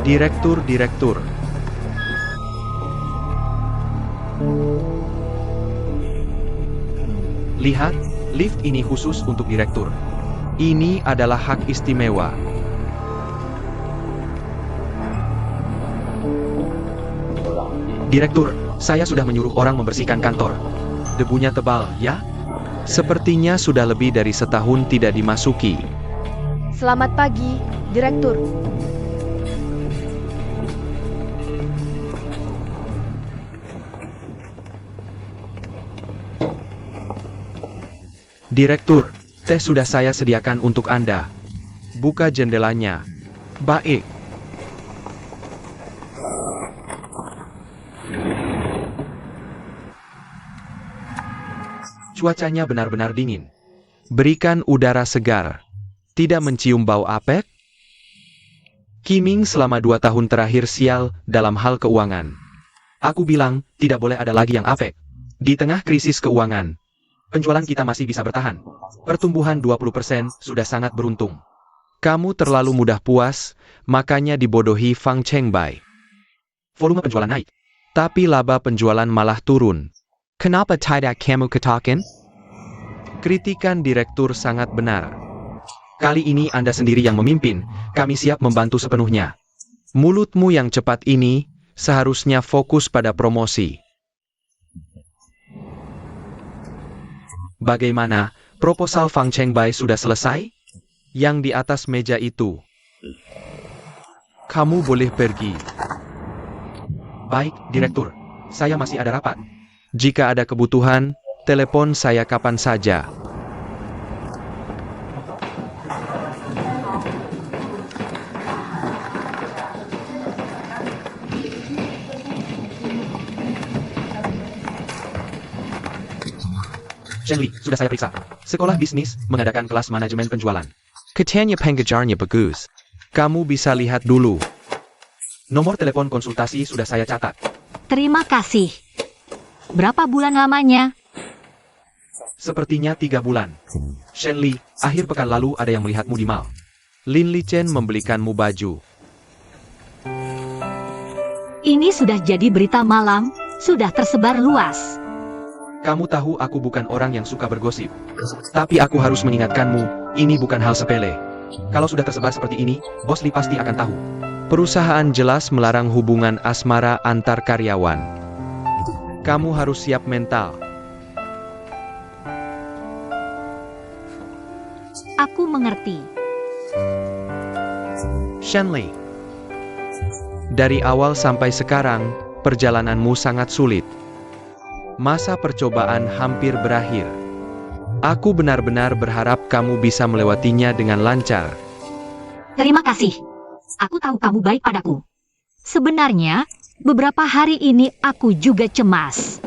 Direktur. Lihat, lift ini khusus untuk direktur. Ini adalah hak istimewa. Direktur, saya sudah menyuruh orang membersihkan kantor. Debunya tebal, ya? Sepertinya sudah lebih dari setahun tidak dimasuki. Selamat pagi, Direktur. Direktur, teh sudah saya sediakan untuk Anda. Buka jendelanya. Baik. Cuacanya benar-benar dingin. Berikan udara segar. Tidak mencium bau apek? Kiming selama 2 tahun terakhir sial dalam hal keuangan. Aku bilang, tidak boleh ada lagi yang apek. Di tengah krisis keuangan, penjualan kita masih bisa bertahan. Pertumbuhan 20% sudah sangat beruntung. Kamu terlalu mudah puas, makanya dibodohi Fang Chengbai. Volume penjualan naik, tapi laba penjualan malah turun. Kenapa tidak kamu katakan? Kritikan direktur sangat benar. Kali ini Anda sendiri yang memimpin, kami siap membantu sepenuhnya. Mulutmu yang cepat ini seharusnya fokus pada promosi. Bagaimana, proposal Fang Chengbai sudah selesai? Yang di atas meja itu. Kamu boleh pergi. Baik, Direktur. Saya masih ada rapat. Jika ada kebutuhan, telepon saya kapan saja. Shenli, sudah saya periksa. Sekolah bisnis mengadakan kelas manajemen penjualan. Katanya pengajarnya bagus. Kamu bisa lihat dulu. Nomor telepon konsultasi sudah saya catat. Terima kasih. Berapa bulan lamanya? Sepertinya 3 bulan. Shenli, akhir pekan lalu ada yang melihatmu di mall. Lin Li Chen membelikanmu baju. Ini sudah jadi berita malam, sudah tersebar luas. Kamu tahu aku bukan orang yang suka bergosip. Tapi aku harus mengingatkanmu, ini bukan hal sepele. Kalau sudah tersebar seperti ini, Bos Li pasti akan tahu. Perusahaan jelas melarang hubungan asmara antar karyawan. Kamu harus siap mental. Aku mengerti. Shenli, dari awal sampai sekarang, perjalananmu sangat sulit. Masa percobaan hampir berakhir. Aku benar-benar berharap kamu bisa melewatinya dengan lancar. Terima kasih. Aku tahu kamu baik padaku. Sebenarnya, beberapa hari ini aku juga cemas.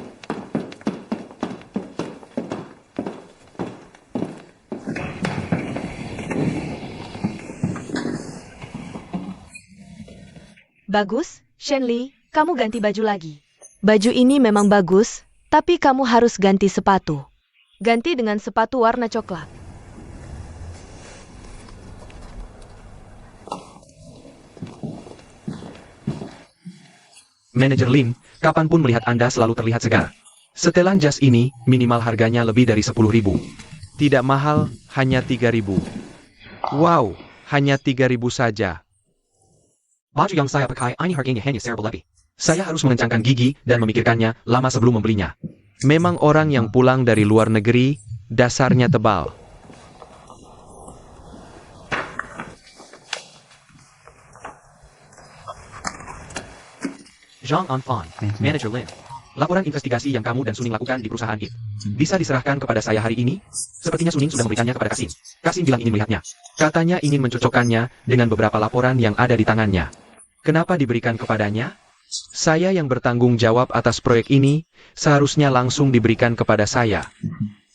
Bagus, Shenli, kamu ganti baju lagi. Baju ini memang bagus, tapi kamu harus ganti sepatu. Ganti dengan sepatu warna coklat. Manajer Lin, kapanpun melihat Anda selalu terlihat segar. Setelan jas ini, minimal harganya lebih dari 10.000. Tidak mahal, hanya 3.000. Wow, hanya 3.000 saja. Baju yang saya pakai ini harganya hanya 1000 lebih. Saya harus mengencangkan gigi dan memikirkannya lama sebelum membelinya. Memang orang yang pulang dari luar negeri, dasarnya tebal. Zhang Anfan, Manager Lin. Laporan investigasi yang kamu dan Suning lakukan di perusahaan IT bisa diserahkan kepada saya hari ini? Sepertinya Suning sudah memberikannya kepada Kasim. Kasim bilang ingin melihatnya. Katanya ingin mencocokkannya dengan beberapa laporan yang ada di tangannya. Kenapa diberikan kepadanya? Saya yang bertanggung jawab atas proyek ini, seharusnya langsung diberikan kepada saya.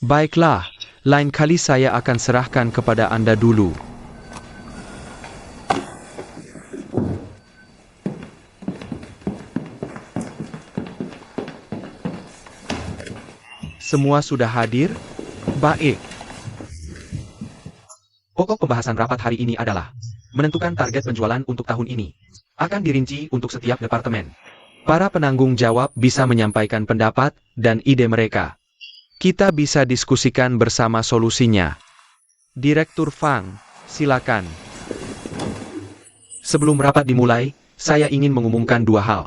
Baiklah, lain kali saya akan serahkan kepada Anda dulu. Semua sudah hadir? Baik. Pokok pembahasan rapat hari ini adalah menentukan target penjualan untuk tahun ini. akan dirinci untuk setiap departemen. Para penanggung jawab bisa menyampaikan pendapat dan ide mereka. Kita bisa diskusikan bersama solusinya. Direktur Fang, silakan. Sebelum rapat dimulai, saya ingin mengumumkan dua hal.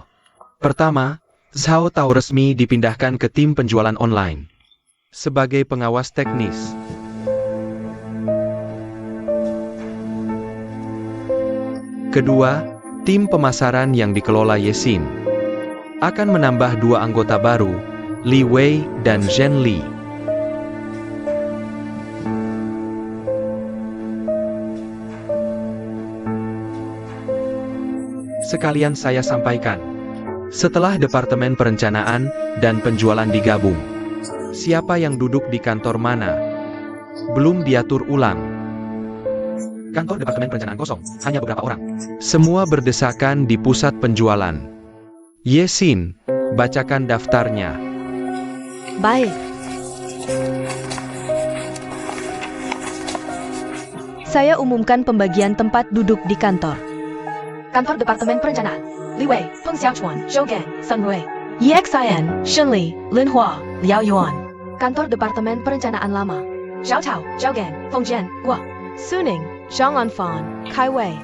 Pertama, Zhao Tao resmi dipindahkan ke tim penjualan online sebagai pengawas teknis. Kedua, tim pemasaran yang dikelola Yesin akan menambah dua anggota baru, Li Wei dan Zhen Li. Sekalian saya sampaikan, setelah Departemen Perencanaan dan Penjualan digabung, siapa yang duduk di kantor mana belum diatur ulang. Kantor Departemen Perencanaan kosong, hanya beberapa orang. Semua berdesakan di pusat penjualan. Yesin, bacakan daftarnya. Baik. Saya umumkan pembagian tempat duduk di kantor. Kantor Departemen Perencanaan: Li Wei, Peng Xiaochuan, Zhou Gan, Sun Wei. EXIN, Shen Li, Lin Hua, Liao Yuan. Kantor Departemen Perencanaan Lama: Zhao Tao, Zhao Gan, Feng Jian, Guo. Suning, Zhang Anfan, Kai Wei.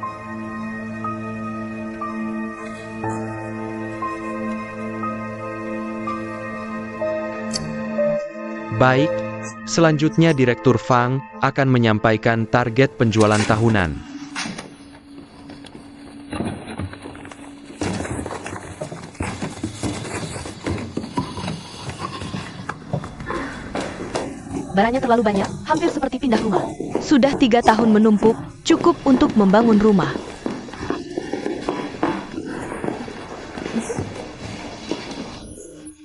Baik, selanjutnya Direktur Fang akan menyampaikan target penjualan tahunan. Barangnya terlalu banyak, hampir seperti pindah rumah. Sudah 3 tahun menumpuk, cukup untuk membangun rumah.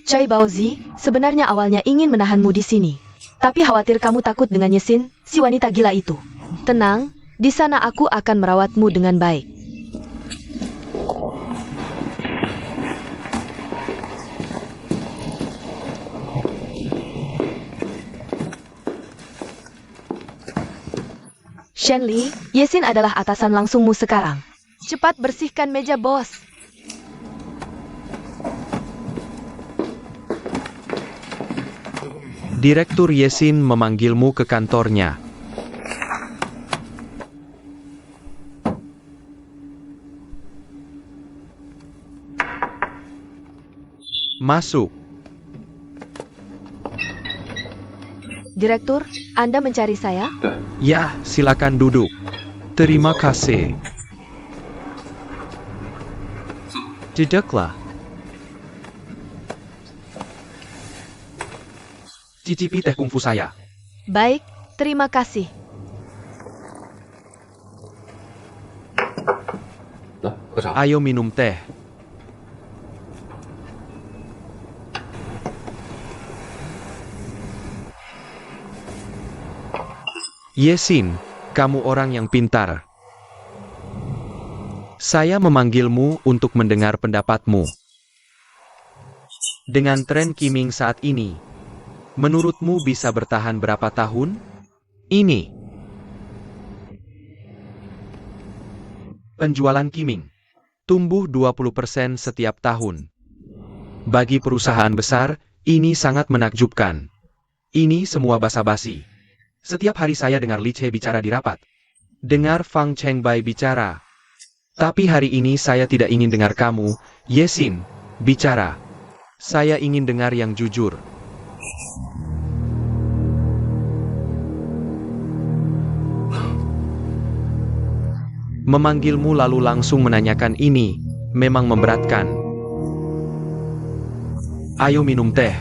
Chai Baozi, sebenarnya awalnya ingin menahanmu di sini. Tapi khawatir kamu takut dengan Yesin, si wanita gila itu. Tenang, di sana aku akan merawatmu dengan baik. Shen Li, Yesin adalah atasan langsungmu sekarang. Cepat bersihkan meja bos. Direktur Yesin memanggilmu ke kantornya. Masuk. Direktur, Anda mencari saya? Ya, silakan duduk. Terima kasih. Duduklah. Cicipi teh kungfu saya. Baik, terima kasih. Ayo minum teh. Yesin, kamu orang yang pintar. Saya memanggilmu untuk mendengar pendapatmu. Dengan tren Qiming saat ini, menurutmu bisa bertahan berapa tahun? Ini. Penjualan Qiming tumbuh 20% setiap tahun. Bagi perusahaan besar, ini sangat menakjubkan. Ini semua basa-basi. Setiap hari saya dengar Li Che bicara di rapat. Dengar Fang Chengbai bicara. Tapi hari ini saya tidak ingin dengar kamu, Yesin, bicara. Saya ingin dengar yang jujur. Memanggilmu lalu langsung menanyakan ini, memang memberatkan. Ayo minum teh.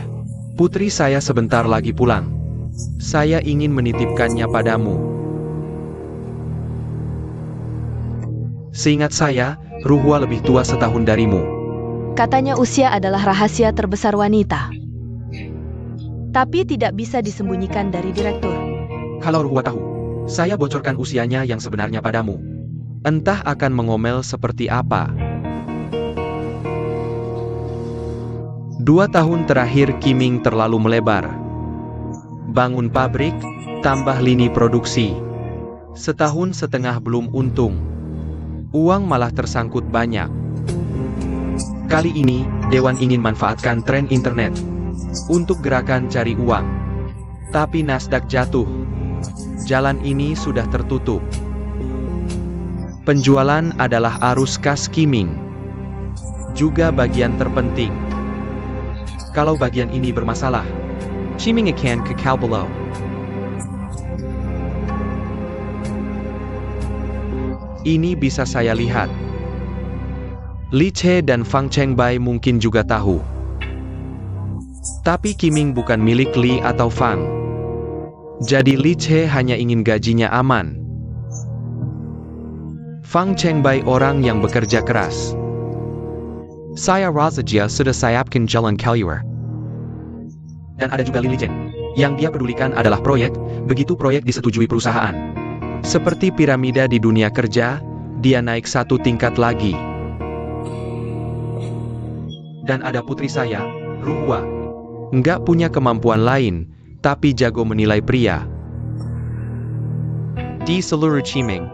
Putri saya sebentar lagi pulang. Saya ingin menitipkannya padamu. Seingat saya, Ruhua lebih tua setahun darimu. Katanya usia adalah rahasia terbesar wanita. Tapi tidak bisa disembunyikan dari direktur. Kalau Ruhua tahu, saya bocorkan usianya yang sebenarnya padamu. Entah akan mengomel seperti apa. 2 tahun terakhir Qiming terlalu melebar. Bangun pabrik, tambah lini produksi. 1,5 tahun belum untung. Uang malah tersangkut banyak. Kali ini, Dewan ingin manfaatkan tren internet untuk gerakan cari uang. Tapi Nasdaq jatuh. Jalan ini sudah tertutup. Penjualan adalah arus kas skimming. Juga bagian terpenting. Kalau bagian ini bermasalah, skimming akan kekal below. Ini bisa saya lihat. Li Che dan Fang Chengbai mungkin juga tahu. Tapi skimming bukan milik Li atau Fang. Jadi Li Che hanya ingin gajinya aman. Fang Chengbai orang yang bekerja keras. Saya rasa dia sudah siapkan jalan keluar. Dan ada juga Li Chen. Yang dia pedulikan adalah proyek, begitu proyek disetujui perusahaan. Seperti piramida di dunia kerja, dia naik satu tingkat lagi. Dan ada putri saya, Ruhua. Nggak punya kemampuan lain, tapi jago menilai pria. Di seluruh Qiming,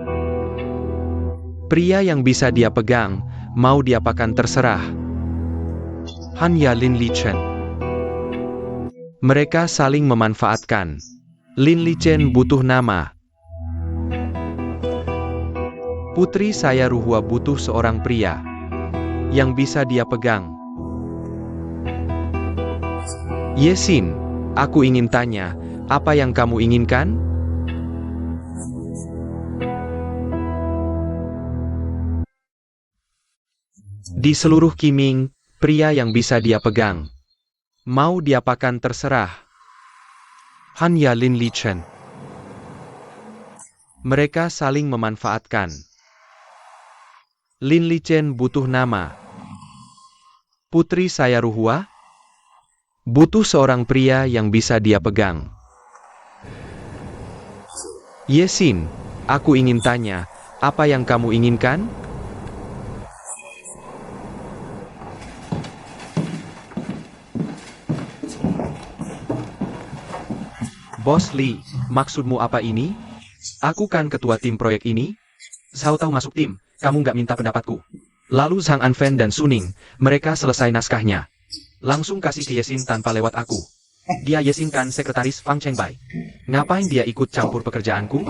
pria yang bisa dia pegang, mau diapakan terserah. Hanya Lin Lichen. Mereka saling memanfaatkan. Lin Lichen butuh nama. Putri saya Ruhua butuh seorang pria yang bisa dia pegang. Yesin, aku ingin tanya, apa yang kamu inginkan? Di seluruh Qiming, pria yang bisa dia pegang. Mau diapakan terserah. Hanya Lin Lichen. Mereka saling memanfaatkan. Lin Lichen butuh nama. Putri saya Ruhua butuh seorang pria yang bisa dia pegang. Yesin, aku ingin tanya, apa yang kamu inginkan? Bos Li, maksudmu apa ini? Aku kan ketua tim proyek ini. Sao tahu masuk tim, kamu nggak minta pendapatku. Lalu Zhang Anfen dan Suning, mereka selesai naskahnya. Langsung kasih ke Yesin tanpa lewat aku. Dia Yesin kan sekretaris Fang Chengbai. Ngapain dia ikut campur pekerjaanku?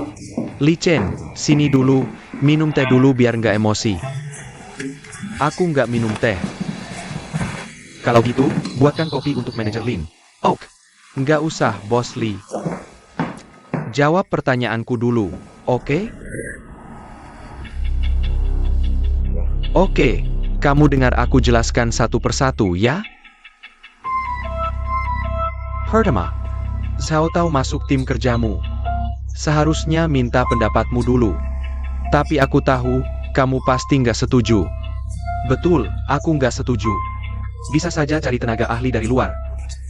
Li Chen, sini dulu, minum teh dulu biar nggak emosi. Aku nggak minum teh. Kalau gitu, buatkan kopi untuk manajer Lin. Oh, nggak usah, Bos Li. Jawab pertanyaanku dulu, oke? Oke, kamu dengar aku jelaskan satu persatu ya? Pertama, Sao tahu masuk tim kerjamu. Seharusnya minta pendapatmu dulu. Tapi aku tahu, kamu pasti nggak setuju. Betul, aku nggak setuju. Bisa saja cari tenaga ahli dari luar.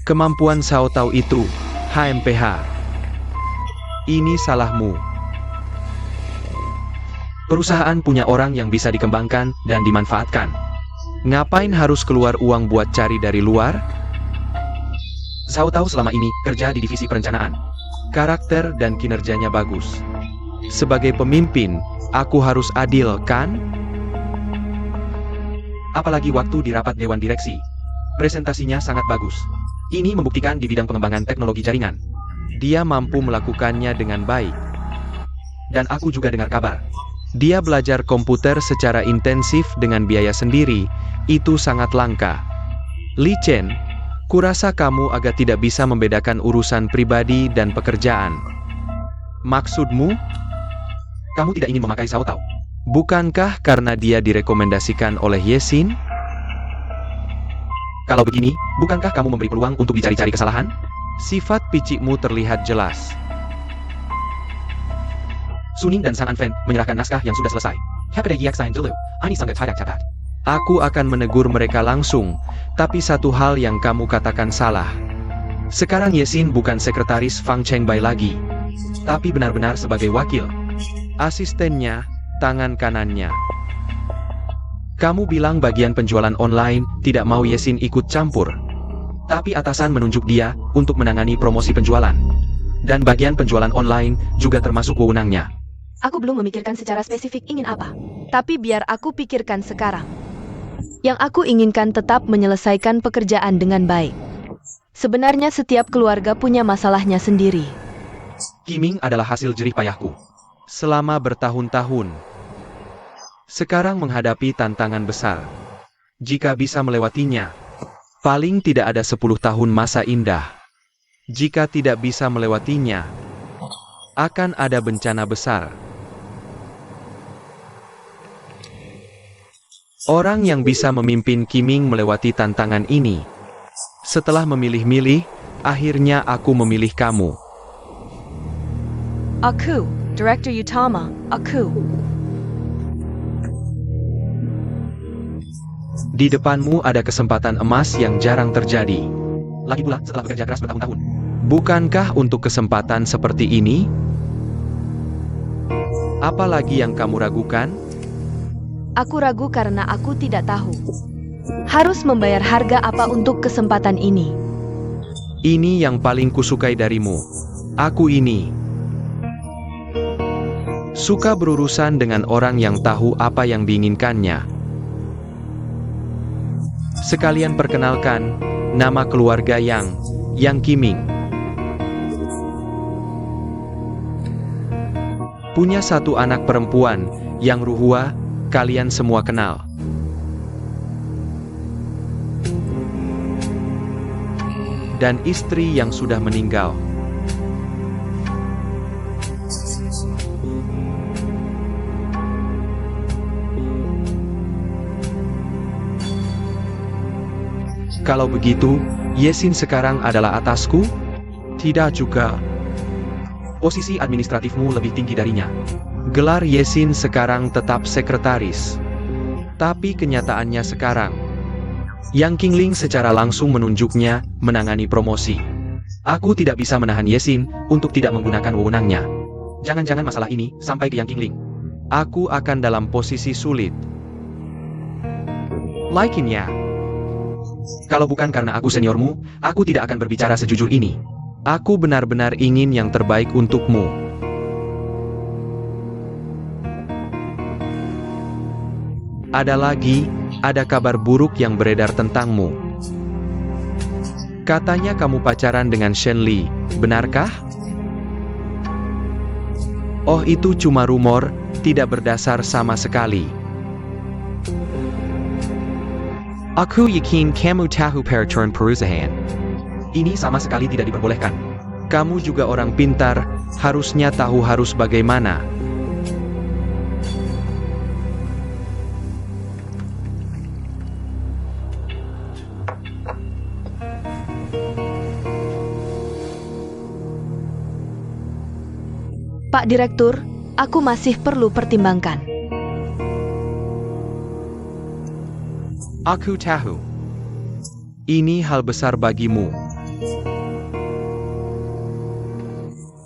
Kemampuan Sao tahu itu, HMPH. Ini salahmu. Perusahaan punya orang yang bisa dikembangkan dan dimanfaatkan. Ngapain harus keluar uang buat cari dari luar? Sao tahu selama ini kerja di divisi perencanaan. Karakter dan kinerjanya bagus. Sebagai pemimpin, aku harus adil, kan? Apalagi waktu di rapat dewan direksi. Presentasinya sangat bagus. Ini membuktikan di bidang pengembangan teknologi jaringan. Dia mampu melakukannya dengan baik. Dan aku juga dengar kabar. Dia belajar komputer secara intensif dengan biaya sendiri. Itu sangat langka. Li Chen, kurasa kamu agak tidak bisa membedakan urusan pribadi dan pekerjaan. Maksudmu? Kamu tidak ingin memakai Sao Tao? Bukankah karena dia direkomendasikan oleh Yesin? Kalau begini, bukankah kamu memberi peluang untuk dicari-cari kesalahan? Sifat picikmu terlihat jelas. Suning dan Zhang Anfen menyerahkan naskah yang sudah selesai. Aku akan menegur mereka langsung, tapi satu hal yang kamu katakan salah. Sekarang Yesin bukan sekretaris Fang Chengbai lagi, tapi benar-benar sebagai wakil. Asistennya, tangan kanannya. Kamu bilang bagian penjualan online tidak mau Yesin ikut campur. Tapi atasan menunjuk dia untuk menangani promosi penjualan. Dan bagian penjualan online juga termasuk wewenangnya. Aku belum memikirkan secara spesifik ingin apa. Tapi biar aku pikirkan sekarang. Yang aku inginkan tetap menyelesaikan pekerjaan dengan baik. Sebenarnya setiap keluarga punya masalahnya sendiri. Qiming adalah hasil jerih payahku selama bertahun-tahun. Sekarang menghadapi tantangan besar. Jika bisa melewatinya, paling tidak ada 10 tahun masa indah. Jika tidak bisa melewatinya, akan ada bencana besar. Orang yang bisa memimpin Qiming melewati tantangan ini. Setelah memilih-milih, akhirnya aku memilih kamu. Aku, Director Utama, aku. Di depanmu ada kesempatan emas yang jarang terjadi. Lagi pula setelah bekerja keras bertahun-tahun. Bukankah untuk kesempatan seperti ini? Apa lagi yang kamu ragukan? Aku ragu karena aku tidak tahu. Harus membayar harga apa untuk kesempatan ini? Ini yang paling kusukai darimu. Aku ini suka berurusan dengan orang yang tahu apa yang diinginkannya. Sekalian perkenalkan, nama keluarga Yang Qiming. Punya satu anak perempuan, Yang Ruhua, kalian semua kenal. Dan istri yang sudah meninggal. Kalau begitu, Yesin sekarang adalah atasku? Tidak juga. Posisi administratifmu lebih tinggi darinya. Gelar Yesin sekarang tetap sekretaris. Tapi kenyataannya sekarang, Yang Qingling secara langsung menunjuknya, menangani promosi. Aku tidak bisa menahan Yesin untuk tidak menggunakan wewenangnya. Jangan-jangan masalah ini sampai ke Yang Qingling. Aku akan dalam posisi sulit. Laikinnya. Kalau bukan karena aku seniormu, aku tidak akan berbicara sejujur ini. Aku benar-benar ingin yang terbaik untukmu. Ada kabar buruk yang beredar tentangmu. Katanya kamu pacaran dengan Shen Li, benarkah? Oh, itu cuma rumor, tidak berdasar sama sekali. Aku yakin kamu tahu peraturan perusahaan. Ini sama sekali tidak diperbolehkan. Kamu juga orang pintar, harusnya tahu harus bagaimana. Pak Direktur, aku masih perlu pertimbangkan. Aku tahu. Ini hal besar bagimu.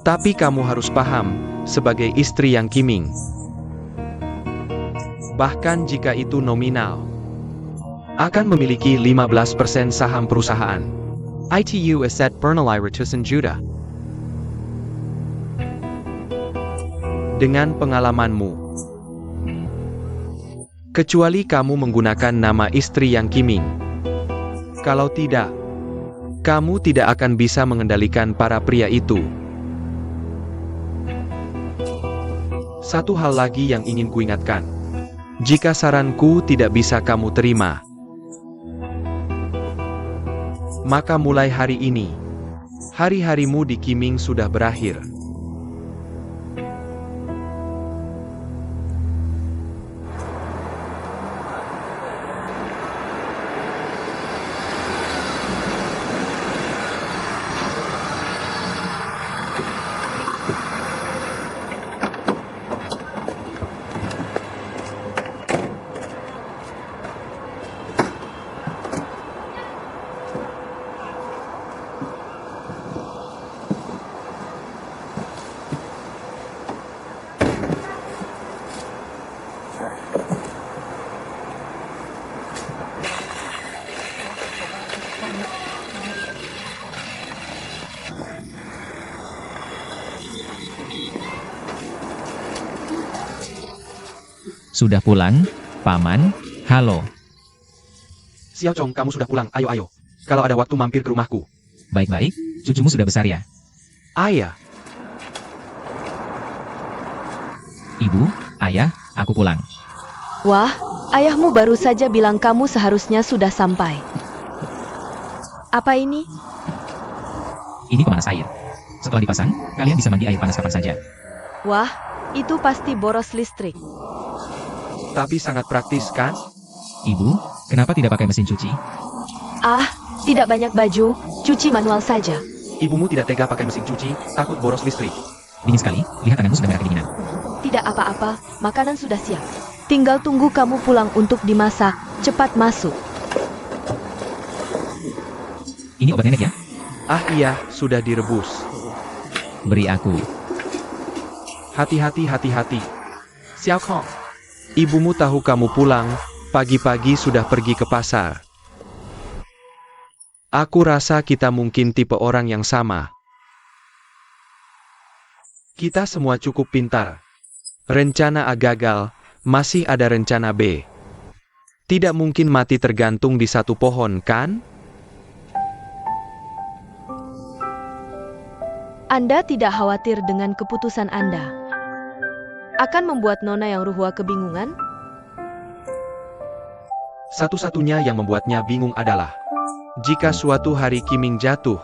Tapi kamu harus paham, sebagai istri Yang Qiming. Bahkan jika itu nominal, akan memiliki 15% saham perusahaan. ITU Aset Bernalai Ratusan Juta. Dengan pengalamanmu, kecuali kamu menggunakan nama istri Yang Qiming. Kalau tidak, kamu tidak akan bisa mengendalikan para pria itu. Satu hal lagi yang ingin kuingatkan. Jika saranku tidak bisa kamu terima, maka mulai hari ini, hari-harimu di Qiming sudah berakhir. Sudah pulang, Paman? Halo. Xiao Chong, kamu sudah pulang, ayo. Kalau ada waktu mampir ke rumahku. Baik-baik, cucumu sudah besar ya? Ayah, Ibu, Ayah, aku pulang. Wah, ayahmu baru saja bilang kamu seharusnya sudah sampai. Apa ini? Ini pemanas air. Setelah dipasang, kalian bisa mandi air panas kapan saja. Wah, itu pasti boros listrik. tapi sangat praktis kan? Ibu, kenapa tidak pakai mesin cuci? Ah, tidak banyak baju, cuci manual saja. Ibumu tidak tega pakai mesin cuci, takut boros listrik. Dingin sekali, lihat tanganmu sudah merah kedinginan. Tidak apa-apa, makanan sudah siap. Tinggal tunggu kamu pulang untuk dimasak, cepat masuk. Ini obat nenek ya? Ah iya, sudah direbus. Beri aku. Hati-hati. Xiao Kong, ibumu tahu kamu pulang, pagi-pagi sudah pergi ke pasar. Aku rasa kita mungkin tipe orang yang sama. Kita semua cukup pintar. Rencana A gagal, masih ada rencana B. Tidak mungkin mati tergantung di satu pohon, kan? Anda tidak khawatir dengan keputusan Anda? Akan membuat Nona yang Ruhua kebingungan? Satu-satunya yang membuatnya bingung adalah jika suatu hari Qiming jatuh,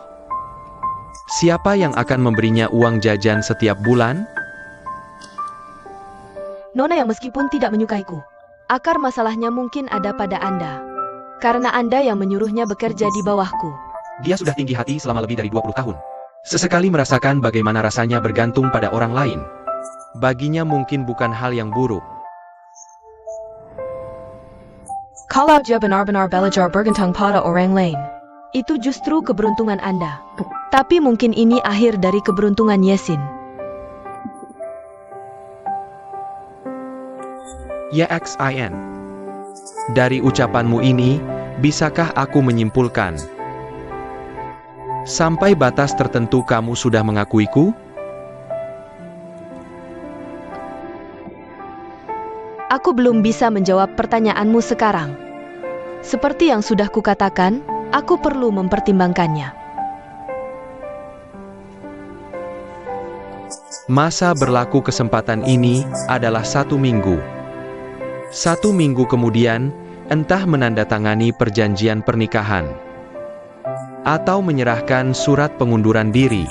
siapa yang akan memberinya uang jajan setiap bulan? Nona yang meskipun tidak menyukaiku, akar masalahnya mungkin ada pada Anda. Karena Anda yang menyuruhnya bekerja di bawahku. Dia sudah tinggi hati selama lebih dari 20 tahun. Sesekali merasakan bagaimana rasanya bergantung pada orang lain. Baginya mungkin bukan hal yang buruk. Kalau dia benar-benar belajar bergantung pada orang lain, itu justru keberuntungan Anda. Tapi mungkin ini akhir dari keberuntungan Yesin. YXIN. Dari ucapanmu ini, bisakah aku menyimpulkan? Sampai batas tertentu kamu sudah mengakuiku? Aku belum bisa menjawab pertanyaanmu sekarang. Seperti yang sudah kukatakan, aku perlu mempertimbangkannya. Masa berlaku kesempatan ini adalah 1 minggu. 1 minggu kemudian, entah menandatangani perjanjian pernikahan atau menyerahkan surat pengunduran diri.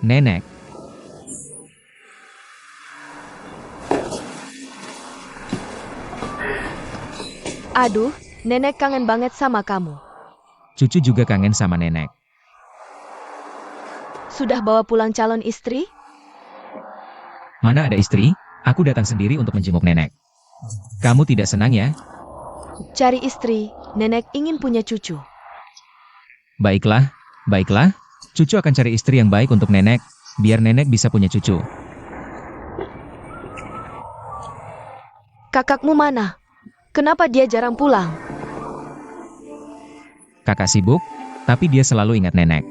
Nenek, Aduh, nenek kangen banget sama kamu. cucu juga kangen sama nenek. Sudah bawa pulang calon istri? Mana ada istri? Aku datang sendiri untuk menjenguk nenek. Kamu tidak senang ya? Cari istri, nenek ingin punya cucu. Baiklah. Cucu akan cari istri yang baik untuk nenek, biar nenek bisa punya cucu. Kakakmu mana? Kenapa dia jarang pulang? Kakak sibuk, tapi dia selalu ingat nenek.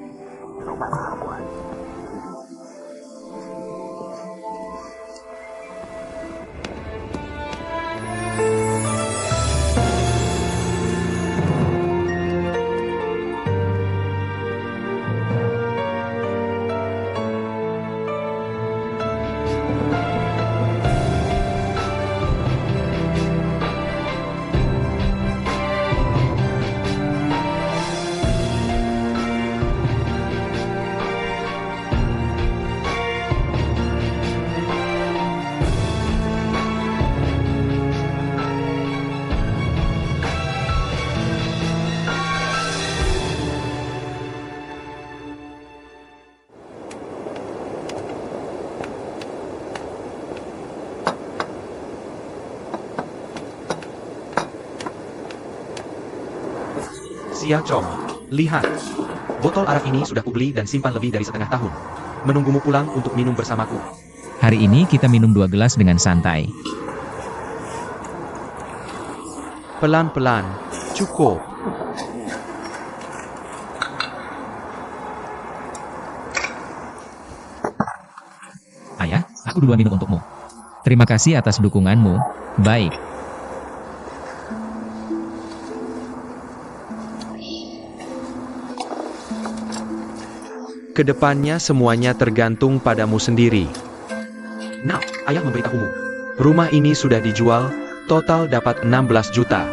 Xiao Chong, lihat. Botol arak ini sudah kubeli dan simpan lebih dari setengah tahun. Menunggumu pulang untuk minum bersamaku. Hari ini kita minum 2 gelas dengan santai. Pelan-pelan, cukup. Ayah, aku duluan minum untukmu. Terima kasih atas dukunganmu. Baik. Kedepannya semuanya tergantung padamu sendiri. Nah, ayah memberitahumu. Rumah ini sudah dijual, total dapat 16 juta.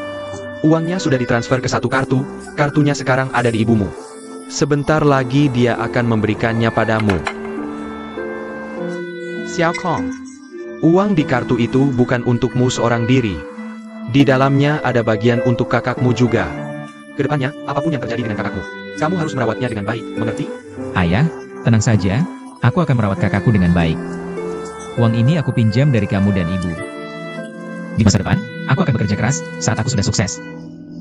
Uangnya sudah ditransfer ke satu kartu, kartunya sekarang ada di ibumu. Sebentar lagi dia akan memberikannya padamu. Xiao Kong, uang di kartu itu bukan untukmu seorang diri. Di dalamnya ada bagian untuk kakakmu juga. Kedepannya, apapun yang terjadi dengan kakakmu, kamu harus merawatnya dengan baik, mengerti? Ayah, tenang saja. Aku akan merawat kakakku dengan baik. Uang ini aku pinjam dari kamu dan ibu. Di masa depan, aku akan bekerja keras saat aku sudah sukses.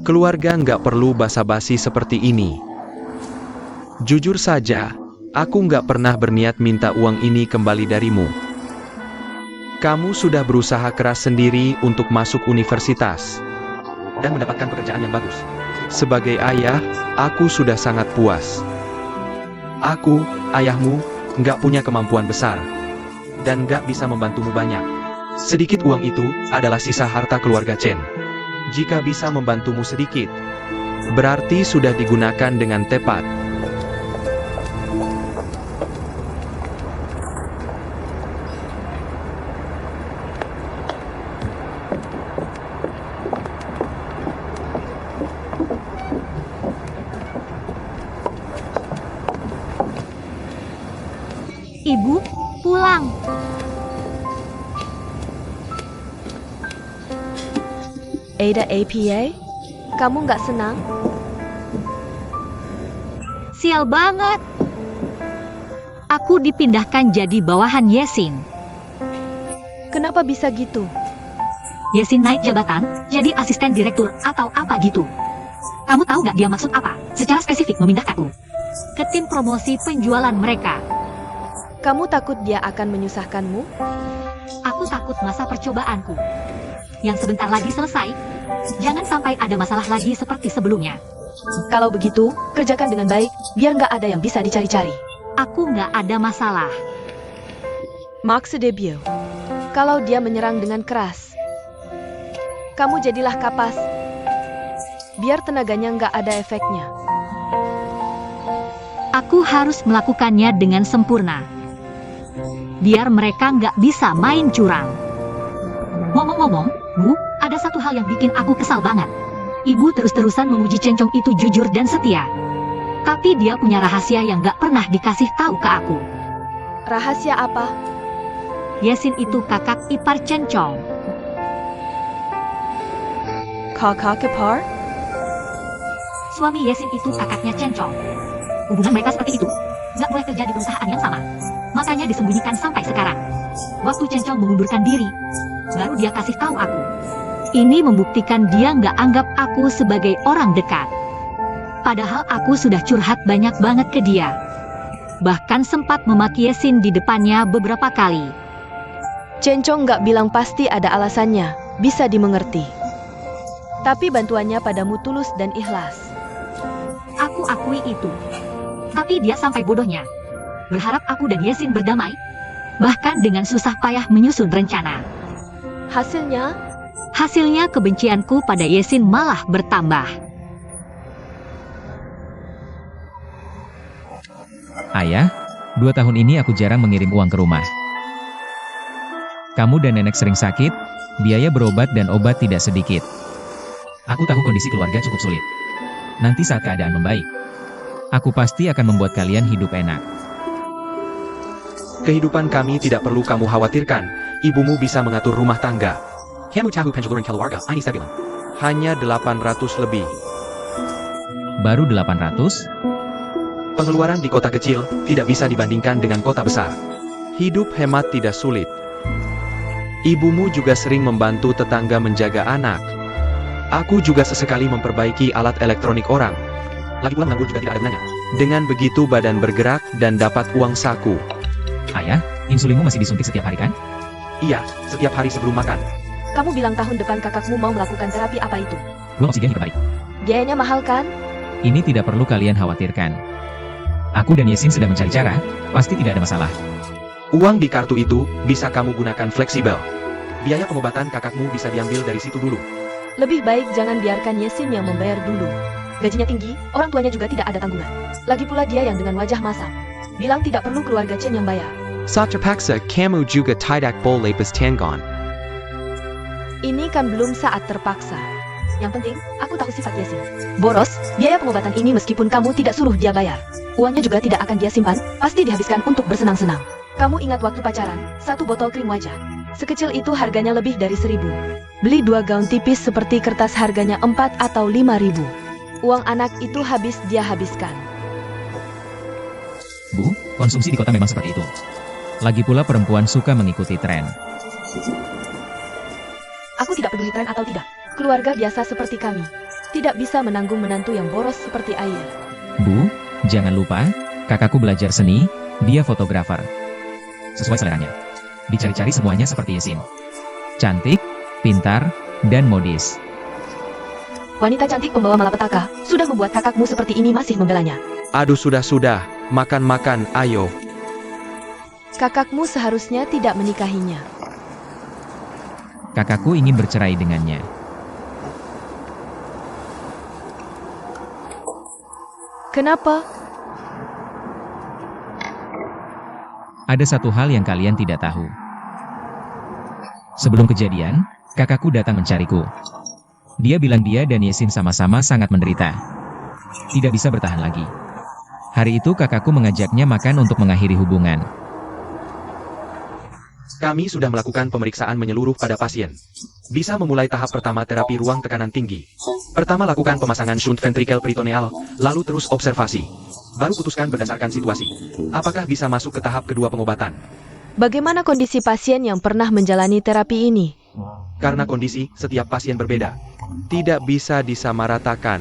Keluarga nggak perlu basa-basi seperti ini. Jujur saja, aku nggak pernah berniat minta uang ini kembali darimu. Kamu sudah berusaha keras sendiri untuk masuk universitas dan mendapatkan pekerjaan yang bagus. Sebagai ayah, aku sudah sangat puas. Aku, ayahmu, nggak punya kemampuan besar dan nggak bisa membantumu banyak. Sedikit uang itu adalah sisa harta keluarga Chen. Jika bisa membantumu sedikit, berarti sudah digunakan dengan tepat. Ibu, pulang. Ada APA? Kamu nggak senang? Sial banget. Aku dipindahkan jadi bawahan Yesin. Kenapa bisa gitu? Yesin naik jabatan, jadi asisten direktur atau apa gitu. Kamu tahu nggak dia maksud apa? Secara spesifik memindahkanku ke tim promosi penjualan mereka. Kamu takut dia akan menyusahkanmu? Aku takut masa percobaanku yang sebentar lagi selesai. Jangan sampai ada masalah lagi seperti sebelumnya. Kalau begitu, kerjakan dengan baik, biar nggak ada yang bisa dicari-cari. Aku nggak ada masalah. Maksud debut. Kalau dia menyerang dengan keras, kamu jadilah kapas. Biar tenaganya nggak ada efeknya. Aku harus melakukannya dengan sempurna. Biar mereka nggak bisa main curang. Ngomong-ngomong, Bu, ada satu hal yang bikin aku kesal banget. Ibu terus-terusan memuji Cencong itu jujur dan setia. Tapi dia punya rahasia yang nggak pernah dikasih tahu ke aku. Rahasia apa? Yesin itu kakak ipar Cencong. Kakak ipar? Suami Yesin itu kakaknya Cencong. Hubungan mereka seperti itu. Nggak boleh terjadi di perusahaan yang sama. Makanya disembunyikan sampai sekarang. Waktu Cencong mengundurkan diri, baru dia kasih tahu aku. Ini membuktikan dia nggak anggap aku sebagai orang dekat. Padahal aku sudah curhat banyak banget ke dia. Bahkan sempat memaki Yesin di depannya beberapa kali. Cencong nggak bilang pasti ada alasannya, bisa dimengerti. Tapi bantuannya padamu tulus dan ikhlas. Aku akui itu. Tapi dia sampai bodohnya. Berharap aku dan Yesin berdamai. Bahkan dengan susah payah menyusun rencana. Hasilnya? Hasilnya kebencianku pada Yesin malah bertambah. Ayah, 2 tahun ini aku jarang mengirim uang ke rumah. Kamu dan nenek sering sakit, biaya berobat dan obat tidak sedikit. Aku tahu kondisi keluarga cukup sulit. Nanti saat keadaan membaik, aku pasti akan membuat kalian hidup enak. Kehidupan kami tidak perlu kamu khawatirkan. Ibumu bisa mengatur rumah tangga. Hanya 800 lebih. Baru 800? Pengeluaran di kota kecil tidak bisa dibandingkan dengan kota besar. Hidup hemat tidak sulit. Ibumu juga sering membantu tetangga menjaga anak. Aku juga sesekali memperbaiki alat elektronik orang. Lagi pula nganggur juga tidak ada gunanya. Dengan begitu badan bergerak dan dapat uang saku. Ayah, insulinmu masih disuntik setiap hari kan? Iya, setiap hari sebelum makan. Kamu bilang tahun depan kakakmu mau melakukan terapi apa itu? Uang oksigen hiperbarik. Biayanya mahal kan? Ini tidak perlu kalian khawatirkan. Aku dan Yesin sedang mencari cara, pasti tidak ada masalah. Uang di kartu itu bisa kamu gunakan fleksibel. Biaya pengobatan kakakmu bisa diambil dari situ dulu. Lebih baik jangan biarkan Yesin yang membayar dulu. Gajinya tinggi, orang tuanya juga tidak ada tanggungan. Lagi pula dia yang dengan wajah masam. Bilang tidak perlu keluarga Chen yang bayar. Sa terpaksa kamu juga tidak boleh bertanggung. Ini kan belum saat terpaksa. Yang penting, aku tahu sifat Yesin. Boros, biaya pengobatan ini meskipun kamu tidak suruh dia bayar. Uangnya juga tidak akan dia simpan, pasti dihabiskan untuk bersenang-senang. Kamu ingat waktu pacaran, 1 botol krim wajah. Sekecil itu harganya lebih dari 1.000. Beli 2 gaun tipis seperti kertas harganya 4 atau 5.000. Uang anak itu habis dia habiskan. Bu, konsumsi di kota memang seperti itu. Lagi pula perempuan suka mengikuti tren. Aku tidak peduli tren atau tidak. Keluarga biasa seperti kami tidak bisa menanggung menantu yang boros seperti air. Bu, jangan lupa, kakakku belajar seni, dia fotografer. Sesuai seleranya. Dicari-cari semuanya seperti Yesin. Cantik, pintar, dan modis. Wanita cantik pembawa malapetaka, sudah membuat kakakmu seperti ini masih membelanya. Aduh sudah, makan-makan, ayo. Kakakmu seharusnya tidak menikahinya. Kakakku ingin bercerai dengannya. Kenapa? Ada satu hal yang kalian tidak tahu. Sebelum kejadian, kakakku datang mencariku. Dia bilang dia dan Yesin sama-sama sangat menderita. Tidak bisa bertahan lagi. Hari itu kakakku mengajaknya makan untuk mengakhiri hubungan. Kami sudah melakukan pemeriksaan menyeluruh pada pasien. Bisa memulai tahap pertama terapi ruang tekanan tinggi. Pertama lakukan pemasangan shunt ventrikel peritoneal, lalu terus observasi. Baru putuskan berdasarkan situasi. Apakah bisa masuk ke tahap kedua pengobatan? Bagaimana kondisi pasien yang pernah menjalani terapi ini? Karena kondisi setiap pasien berbeda. Tidak bisa disamaratakan.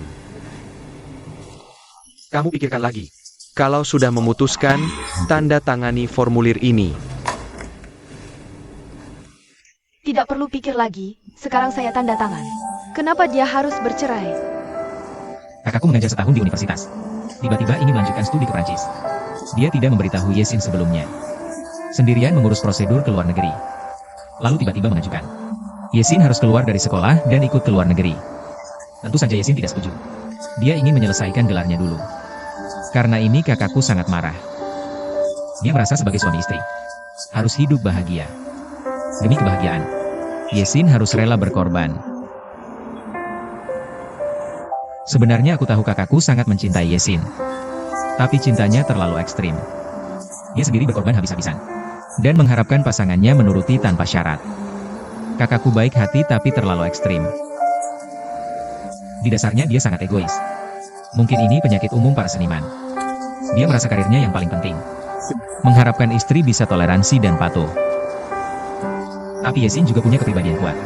Kamu pikirkan lagi. Kalau sudah memutuskan, tanda tangani formulir ini. Tidak perlu pikir lagi, sekarang saya tanda tangan. Kenapa dia harus bercerai? Kakakku mengajar setahun di universitas. Tiba-tiba ingin melanjutkan studi ke Prancis. Dia tidak memberitahu Yesin sebelumnya. Sendirian mengurus prosedur ke luar negeri. Lalu tiba-tiba mengajukan. Yesin harus keluar dari sekolah dan ikut ke luar negeri. Tentu saja Yesin tidak setuju. Dia ingin menyelesaikan gelarnya dulu. Karena ini kakakku sangat marah. Dia merasa sebagai suami istri harus hidup bahagia. Demi kebahagiaan, Yesin harus rela berkorban. Sebenarnya aku tahu kakakku sangat mencintai Yesin. Tapi cintanya terlalu ekstrim. Dia sendiri berkorban habis-habisan. Dan mengharapkan pasangannya menuruti tanpa syarat. Kakakku baik hati tapi terlalu ekstrim. Di dasarnya dia sangat egois. Mungkin ini penyakit umum para seniman. Dia merasa karirnya yang paling penting. Mengharapkan istri bisa toleransi dan patuh. Tapi Yesin juga punya kepribadian kuat.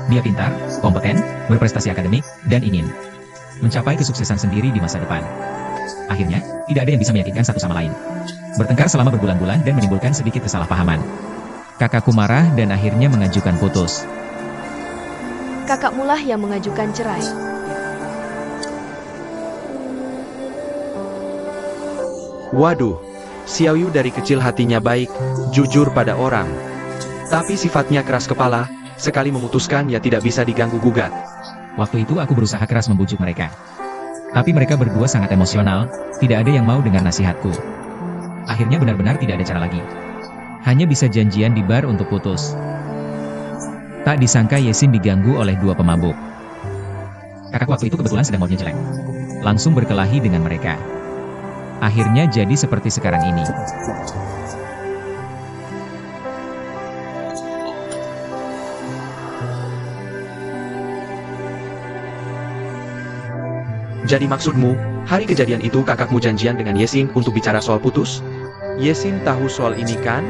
Dia pintar, kompeten, berprestasi akademik, dan ingin mencapai kesuksesan sendiri di masa depan. Akhirnya, tidak ada yang bisa meyakinkan satu sama lain. Bertengkar selama berbulan-bulan dan menimbulkan sedikit kesalahpahaman. Kakakku marah dan akhirnya mengajukan putus. Kakakmulah yang mengajukan cerai. Waduh, Xiaoyu dari kecil hatinya baik, jujur pada orang. Tapi sifatnya keras kepala, sekali memutuskan ya tidak bisa diganggu-gugat. Waktu itu aku berusaha keras membujuk mereka. Tapi mereka berdua sangat emosional, tidak ada yang mau dengar nasihatku. Akhirnya benar-benar tidak ada cara lagi. Hanya bisa janjian di bar untuk putus. Tak disangka Yesin diganggu oleh 2 pemabuk. Kakak waktu itu kebetulan sedang moodnya jelek. Langsung berkelahi dengan mereka. Akhirnya jadi seperti sekarang ini. Jadi maksudmu, hari kejadian itu kakakmu janjian dengan Yesin untuk bicara soal putus? Yesin tahu soal ini kan?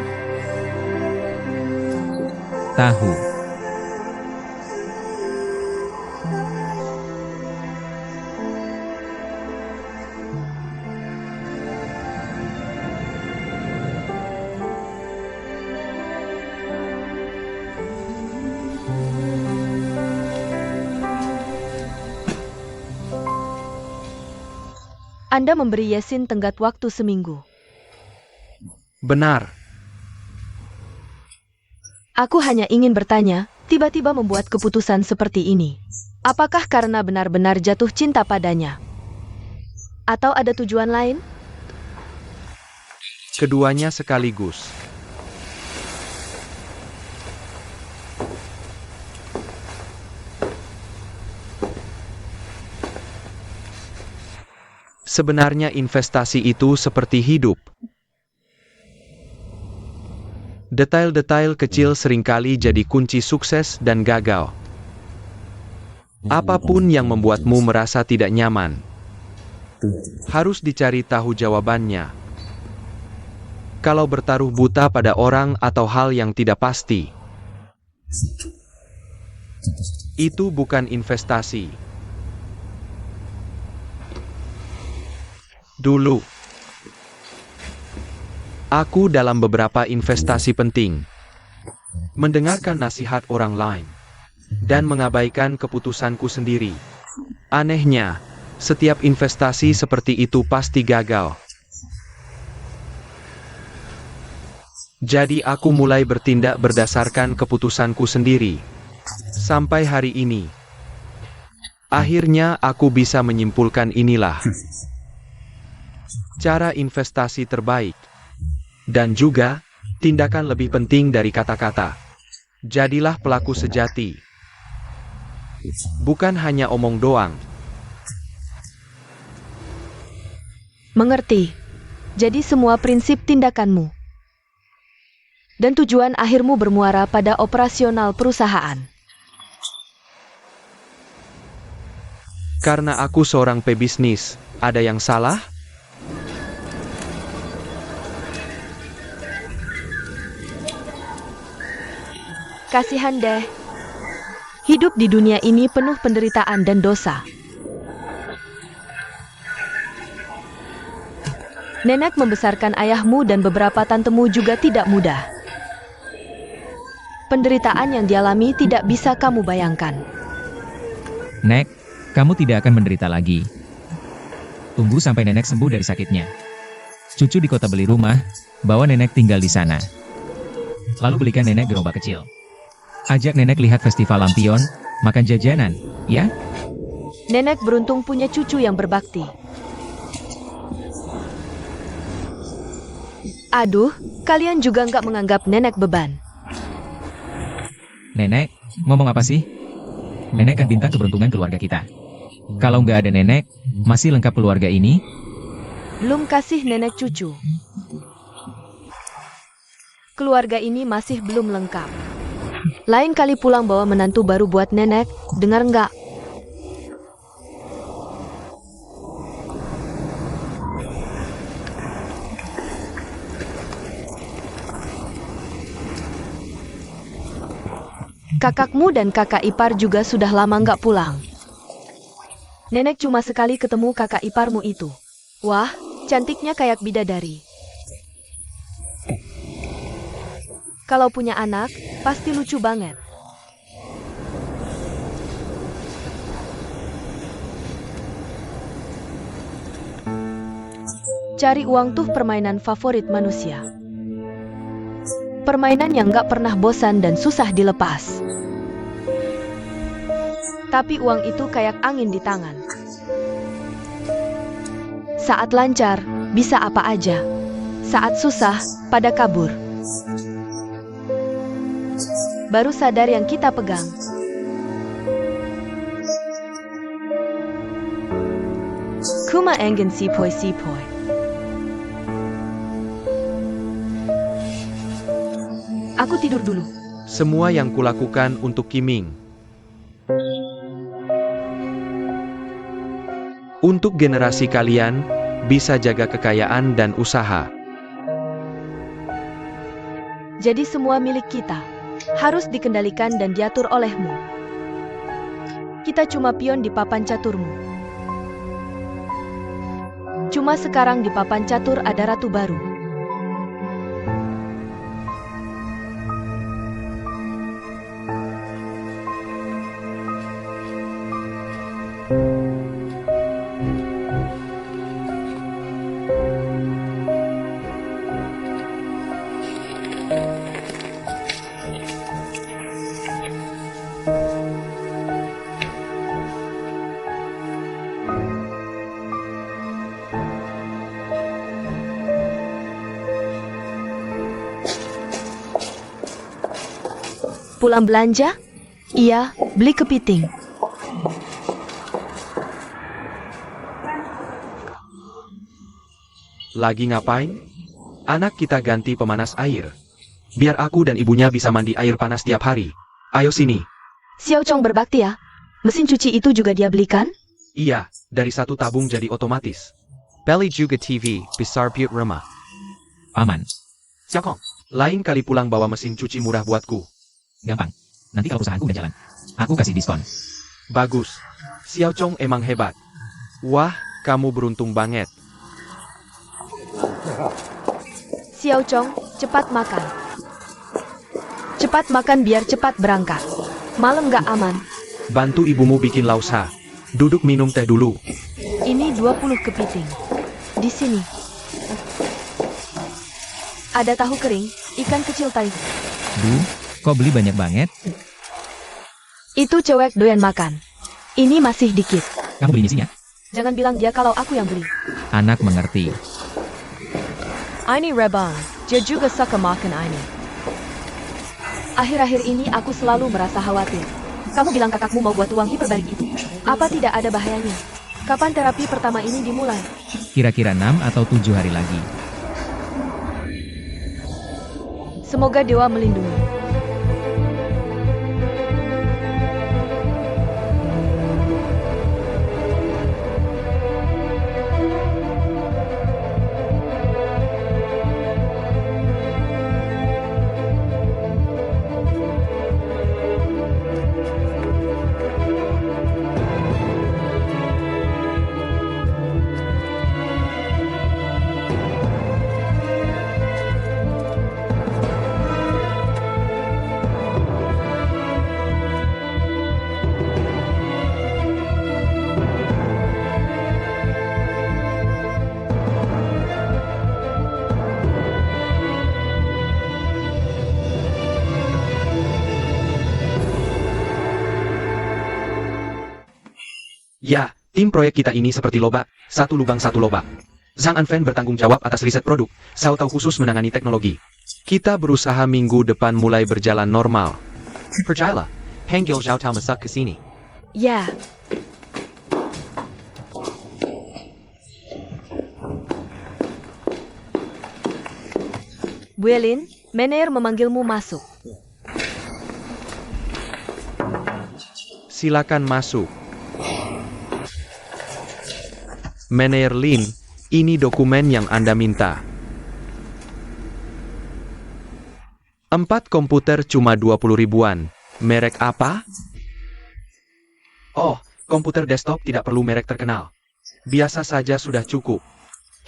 Tahu. Anda memberi Yesin tenggat waktu seminggu. Benar. Aku hanya ingin bertanya, tiba-tiba membuat keputusan seperti ini. Apakah karena benar-benar jatuh cinta padanya? Atau ada tujuan lain? Keduanya sekaligus. Sebenarnya investasi itu seperti hidup. Detail-detail kecil seringkali jadi kunci sukses dan gagal. Apapun yang membuatmu merasa tidak nyaman, harus dicari tahu jawabannya. Kalau bertaruh buta pada orang atau hal yang tidak pasti, itu bukan investasi. Dulu, aku dalam beberapa investasi penting, mendengarkan nasihat orang lain, dan mengabaikan keputusanku sendiri. Anehnya, setiap investasi seperti itu pasti gagal. Jadi aku mulai bertindak berdasarkan keputusanku sendiri. Sampai hari ini. Akhirnya aku bisa menyimpulkan inilah cara investasi terbaik. Dan juga, tindakan lebih penting dari kata-kata. Jadilah pelaku sejati. Bukan hanya omong doang. Mengerti. Jadi semua prinsip tindakanmu dan tujuan akhirmu bermuara pada operasional perusahaan. Karena aku seorang pebisnis, ada yang salah? Kasihan deh. Hidup di dunia ini penuh penderitaan dan dosa. Nenek membesarkan ayahmu dan beberapa tantemu juga tidak mudah. Penderitaan yang dialami tidak bisa kamu bayangkan. Nek, kamu tidak akan menderita lagi. Tunggu sampai nenek sembuh dari sakitnya. Cucu di kota beli rumah, bawa nenek tinggal di sana. Lalu belikan nenek gerobak kecil. Ajak nenek lihat festival lampion, makan jajanan, ya? Nenek beruntung punya cucu yang berbakti. Aduh, kalian juga nggak menganggap nenek beban. Nenek, ngomong apa sih? Nenek kan bintang keberuntungan keluarga kita. Kalau nggak ada nenek, masih lengkap keluarga ini? Belum kasih nenek cucu. Keluarga ini masih belum lengkap. Lain kali pulang bawa menantu baru buat nenek, dengar nggak? Kakakmu dan kakak ipar juga sudah lama nggak pulang. Nenek cuma sekali ketemu kakak iparmu itu. Wah, cantiknya kayak bidadari. Kalau punya anak, pasti lucu banget. Cari uang tuh permainan favorit manusia. Permainan yang nggak pernah bosan dan susah dilepas. Tapi uang itu kayak angin di tangan. Saat lancar, bisa apa aja. Saat susah, pada kabur. Baru sadar yang kita pegang. Kuma engen sipoi. Aku tidur dulu. Semua yang kulakukan untuk Kiming. Untuk generasi kalian, bisa jaga kekayaan dan usaha. Jadi semua milik kita. Harus dikendalikan dan diatur olehmu. Kita cuma pion di papan caturmu. Cuma sekarang di papan catur ada ratu baru. Pulang belanja? Iya, beli kepiting. Lagi ngapain? Anak kita ganti pemanas air. Biar aku dan ibunya bisa mandi air panas tiap hari. Ayo sini. Xiao Chong berbakti ya. Mesin cuci itu juga dia belikan? Iya, dari satu tabung jadi otomatis. Beli juga TV, besar buat rumah. Paman. Xiaokong, lain kali pulang bawa mesin cuci murah buatku. Gampang. Nanti kalau perusahaanku udah jalan, aku kasih diskon. Bagus. Xiao Chong emang hebat. Wah, kamu beruntung banget. Xiao Chong, cepat makan. Cepat makan biar cepat berangkat. Malam gak aman. Bantu ibumu bikin lausa. Duduk minum teh dulu. Ini 20 kepiting. Di sini. Ada tahu kering, ikan kecil tai. Duh, kok beli banyak banget? Itu cewek doyan makan. Ini masih dikit. Kamu belinya sini ya? Jangan bilang dia kalau aku yang beli. Anak mengerti. Ini Rebang, dia juga suka makan ini. Akhir-akhir ini aku selalu merasa khawatir. Kamu bilang kakakmu mau buat uang hiperbarik itu. Apa tidak ada bahayanya? Kapan terapi pertama ini dimulai? Kira-kira 6 atau 7 hari lagi. Semoga dewa melindungi. Ya, tim proyek kita ini seperti lobak, satu lubang satu lobak. Zhang Anfen bertanggung jawab atas riset produk, Sao Tao khusus menangani teknologi. Kita berusaha minggu depan mulai berjalan normal. Percayalah, panggil Zhao Tao masak ke sini. Ya. Buelin, Mener memanggilmu masuk. Silakan masuk. Mener Lin, ini dokumen yang Anda minta. 4 komputer cuma 20 ribuan. Merek apa? Oh, komputer desktop tidak perlu merek terkenal. Biasa saja sudah cukup.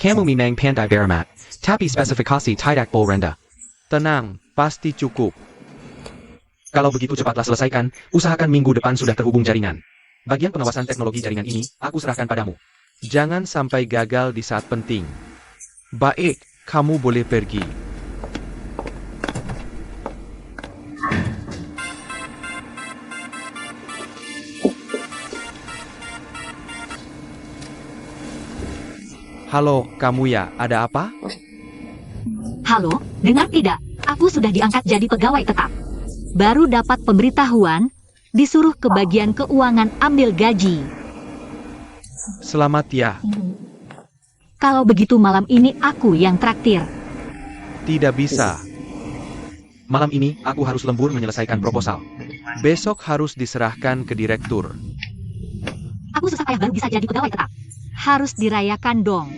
Kamu memang pandai beramat, tapi spesifikasi tidak boleh rendah. Tenang, pasti cukup. Kalau begitu cepatlah selesaikan, usahakan minggu depan sudah terhubung jaringan. Bagian pengawasan teknologi jaringan ini, aku serahkan padamu. Jangan sampai gagal di saat penting. Baik, kamu boleh pergi. Halo, kamu ya, ada apa? Halo, dengar tidak? Aku sudah diangkat jadi pegawai tetap. Baru dapat pemberitahuan, disuruh ke bagian keuangan ambil gaji. Selamat ya. Kalau begitu malam ini aku yang traktir. Tidak bisa. Malam ini, aku harus lembur menyelesaikan proposal. Besok harus diserahkan ke direktur. Aku susah payah baru bisa jadi pegawai tetap. Harus dirayakan dong.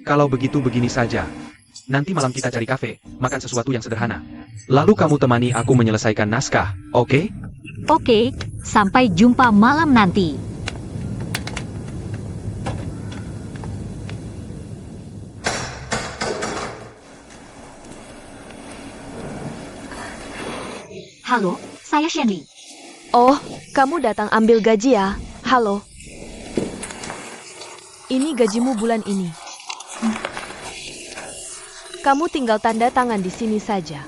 Kalau begitu begini saja. Nanti malam kita cari kafe, makan sesuatu yang sederhana. Lalu kamu temani aku menyelesaikan naskah, oke? Oke, sampai jumpa malam nanti. Halo, saya Shenli. Oh, kamu datang ambil gaji ya? Halo. Ini gajimu bulan ini. Kamu tinggal tanda tangan di sini saja.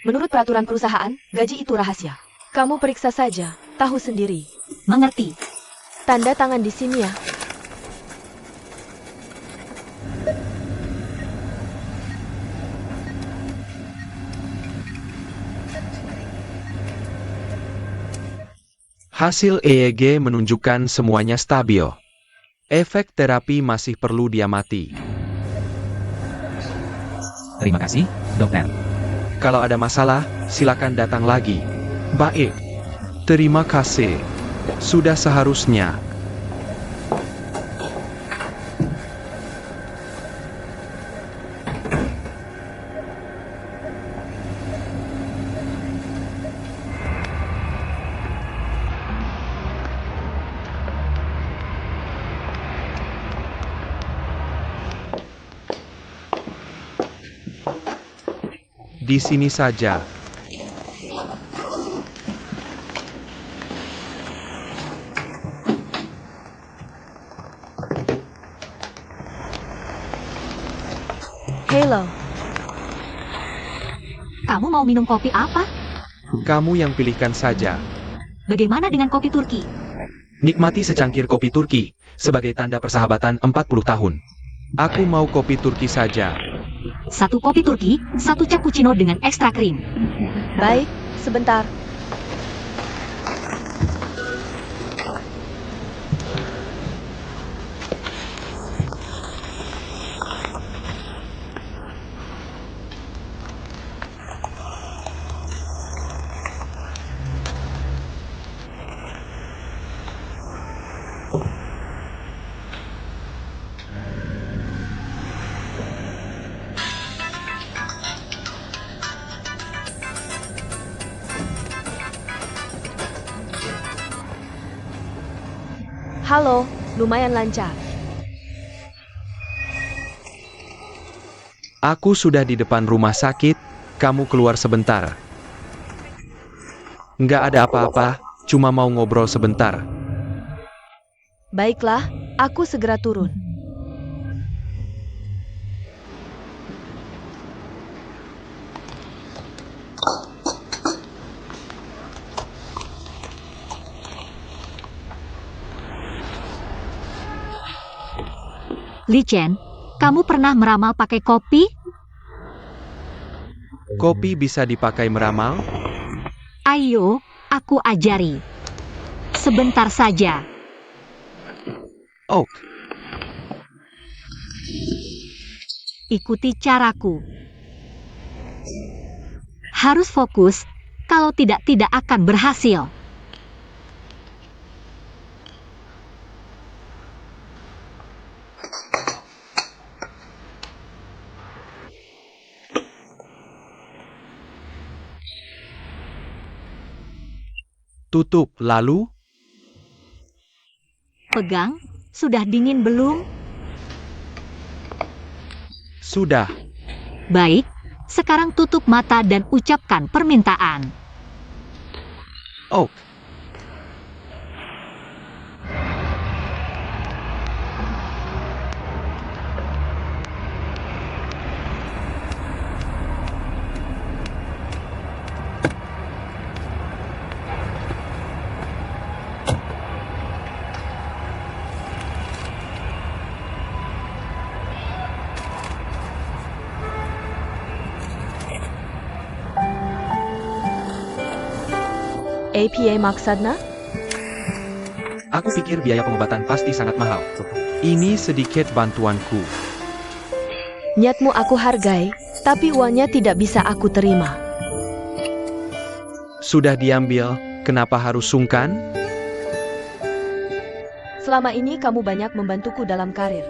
Menurut peraturan perusahaan, gaji itu rahasia. Kamu periksa saja, tahu sendiri. Mengerti. Tanda tangan di sini ya. Hasil EEG menunjukkan semuanya stabil. Efek terapi masih perlu diamati. Terima kasih, dokter. Kalau ada masalah, silakan datang lagi. Baik. Terima kasih. Sudah seharusnya. Di sini saja. Halo, Kamu mau minum kopi apa? Kamu yang pilihkan saja. Bagaimana dengan kopi Turki? Nikmati secangkir kopi Turki, sebagai tanda persahabatan 40 tahun. Aku mau kopi Turki saja. Satu kopi Turki, satu cappuccino dengan ekstra krim. baik, sebentar. Halo, lumayan lancar. Aku sudah di depan rumah sakit, kamu keluar sebentar. Nggak ada apa-apa, cuma mau ngobrol sebentar. Baiklah, aku segera turun. Li Chen, kamu pernah meramal pakai kopi? Kopi bisa dipakai meramal? Ayo, aku ajari. Sebentar saja. Oh, Ikuti caraku. Harus fokus, kalau tidak akan berhasil. tutup lalu? Pegang, sudah dingin belum? Sudah. Baik, sekarang tutup mata dan ucapkan permintaan. Oh, APA maksudnya? aku pikir biaya pengobatan pasti sangat mahal. Ini sedikit bantuanku. Niatmu aku hargai, tapi uangnya tidak bisa aku terima. Sudah diambil, kenapa harus sungkan? Selama ini kamu banyak membantuku dalam karir.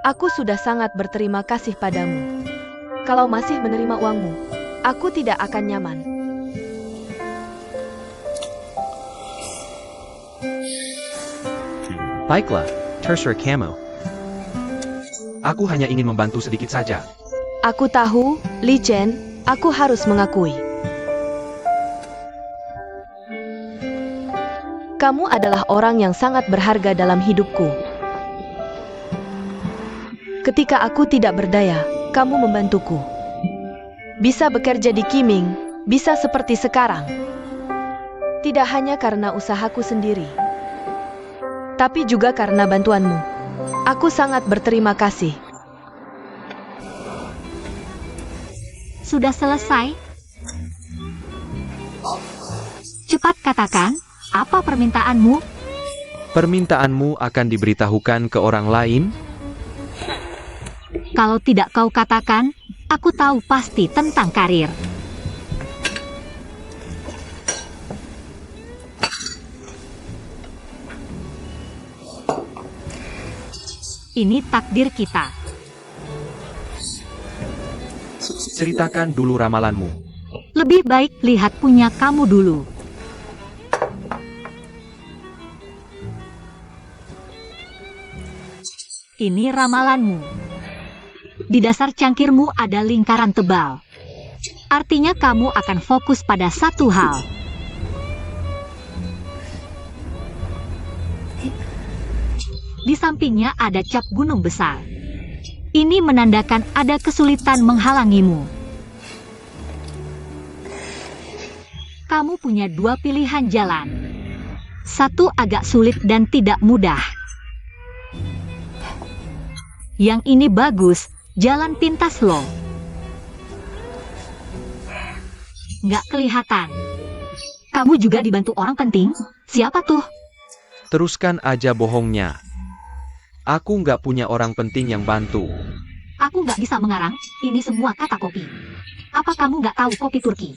Aku sudah sangat berterima kasih padamu. Kalau masih menerima uangmu, aku tidak akan nyaman. Baiklah, Terser Camo. Aku hanya ingin membantu sedikit saja. Aku tahu, Li Chen, aku harus mengakui. Kamu adalah orang yang sangat berharga dalam hidupku. Ketika aku tidak berdaya, kamu membantuku. Bisa bekerja di Qiming, bisa seperti sekarang. Tidak hanya karena usahaku sendiri, tapi juga karena bantuanmu. Aku sangat berterima kasih. Sudah selesai? Cepat katakan, Apa permintaanmu? Permintaanmu akan diberitahukan ke orang lain? Kalau tidak kau katakan, aku tahu pasti tentang karir. Ini takdir kita. Ceritakan dulu ramalanmu. Lebih baik lihat punya kamu dulu. Ini ramalanmu. Di dasar cangkirmu ada lingkaran tebal. Artinya kamu akan fokus pada satu hal. Di sampingnya ada cap gunung besar. Ini menandakan ada kesulitan menghalangimu. Kamu punya dua pilihan jalan. Satu agak sulit dan tidak mudah. Yang ini bagus, jalan pintas loh. Nggak kelihatan. Kamu juga dibantu orang penting? Siapa tuh? Teruskan aja bohongnya. Aku nggak punya orang penting yang bantu. Aku nggak bisa mengarang, ini semua kata kopi. Apa kamu nggak tahu kopi Turki?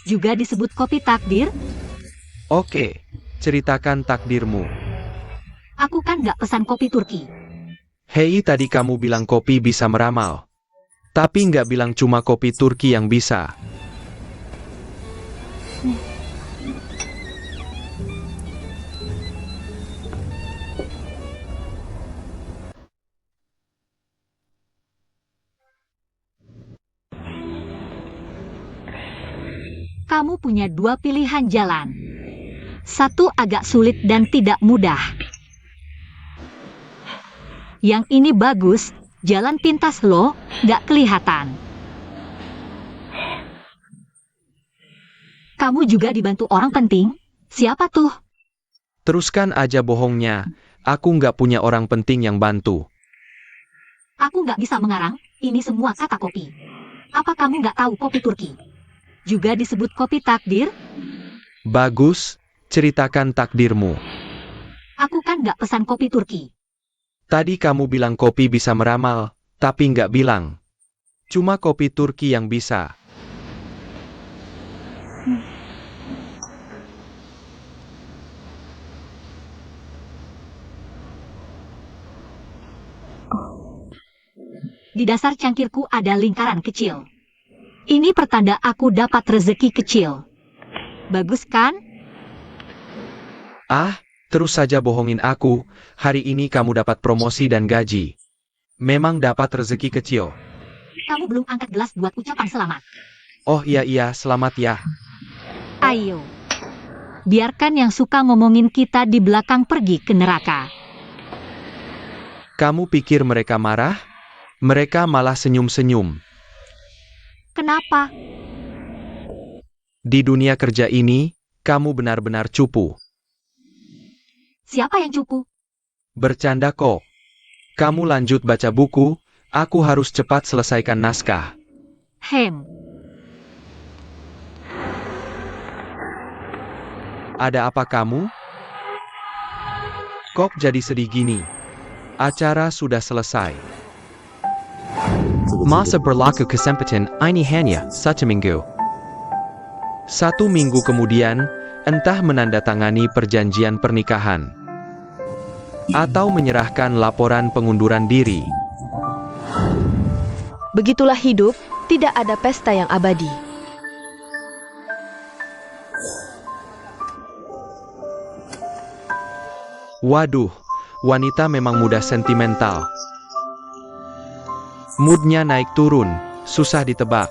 Juga disebut kopi takdir? Oke, ceritakan takdirmu. Aku kan nggak pesan kopi Turki. Hei, tadi kamu bilang kopi bisa meramal. Tapi nggak bilang cuma kopi Turki yang bisa. Kamu punya dua pilihan jalan. Satu agak sulit dan tidak mudah. Yang ini bagus, jalan pintas loh, nggak kelihatan. Kamu juga dibantu orang penting? Siapa tuh? Teruskan aja bohongnya. Aku nggak punya orang penting yang bantu. Aku nggak bisa mengarang, ini semua kata kopi. Apa kamu nggak tahu kopi Turki? Juga disebut kopi takdir? Bagus, ceritakan takdirmu. Aku kan nggak pesan kopi Turki. Tadi kamu bilang kopi bisa meramal, tapi nggak bilang. Cuma kopi Turki yang bisa. Di dasar cangkirku ada lingkaran kecil. Ini pertanda aku dapat rezeki kecil. Bagus kan? Ah, terus saja bohongin aku. Hari ini kamu dapat promosi dan gaji. Memang dapat rezeki kecil. Kamu belum angkat gelas buat ucapan selamat. Oh iya, selamat ya. Ayo. Biarkan yang suka ngomongin kita di belakang pergi ke neraka. Kamu pikir mereka marah? Mereka malah senyum-senyum. Kenapa? Di dunia kerja ini, kamu benar-benar cupu. Siapa yang cupu? Bercanda kok. Kamu lanjut baca buku, aku harus cepat selesaikan naskah. Ada apa kamu? Kok jadi sedih gini? Acara sudah selesai. Masa berlaku kesempatan ini hanya 1 minggu. 1 minggu kemudian, entah menandatangani perjanjian pernikahan atau menyerahkan laporan pengunduran diri. Begitulah hidup, tidak ada pesta yang abadi. Waduh, wanita memang mudah sentimental. Moodnya naik turun, susah ditebak.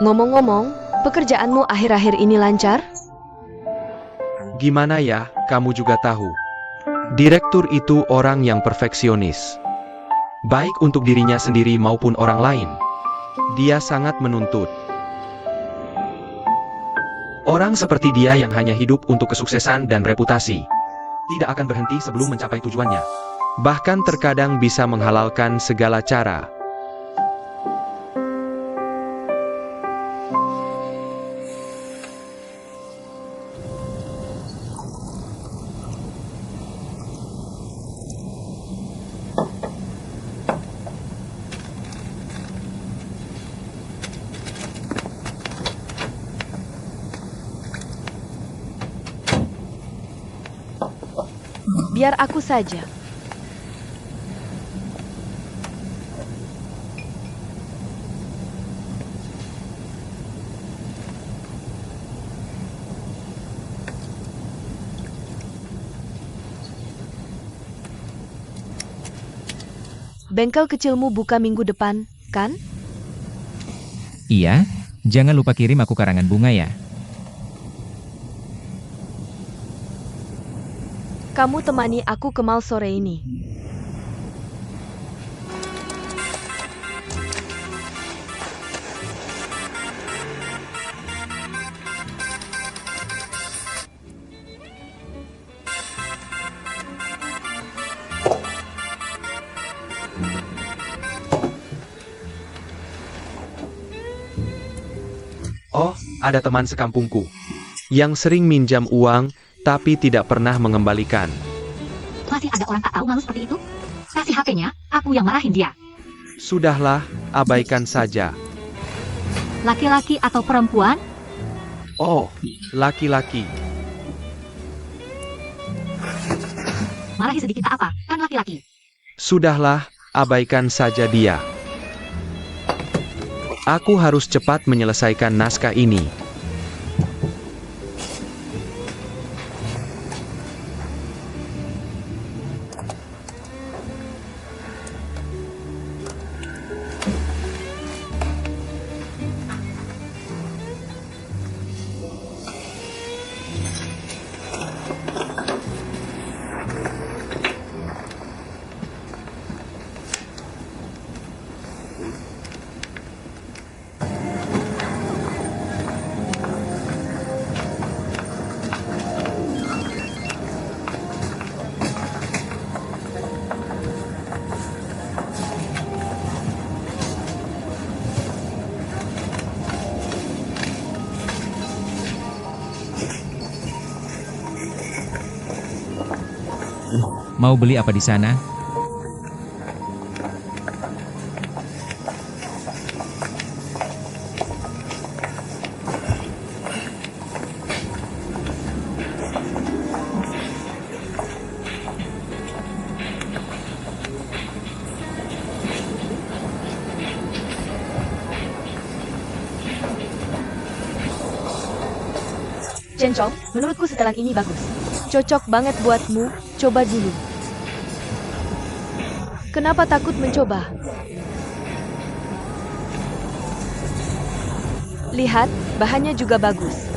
Ngomong-ngomong, pekerjaanmu akhir-akhir ini lancar? Gimana ya, kamu juga tahu. Direktur itu orang yang perfeksionis. Baik untuk dirinya sendiri maupun orang lain. Dia sangat menuntut. Orang seperti dia yang hanya hidup untuk kesuksesan dan reputasi, tidak akan berhenti sebelum mencapai tujuannya. Bahkan terkadang bisa menghalalkan segala cara. Biar aku saja. Bengkel kecilmu buka minggu depan, kan? Iya, jangan lupa kirim aku karangan bunga ya. Kamu temani aku ke mall sore ini. Oh, ada teman sekampungku yang sering minjam uang tapi tidak pernah mengembalikan. Masih ada orang tak tahu malu seperti itu? Kasih HP-nya, aku yang marahin dia. Sudahlah, abaikan saja. Laki-laki atau perempuan? Oh, laki-laki. Marahi sedikit tak apa, kan laki-laki. Sudahlah, abaikan saja dia. Aku harus cepat menyelesaikan naskah ini. Mau beli apa di sana? Cencong, menurutku setelan ini bagus. Cocok banget buatmu, coba dulu. Kenapa takut mencoba? Lihat, bahannya juga bagus.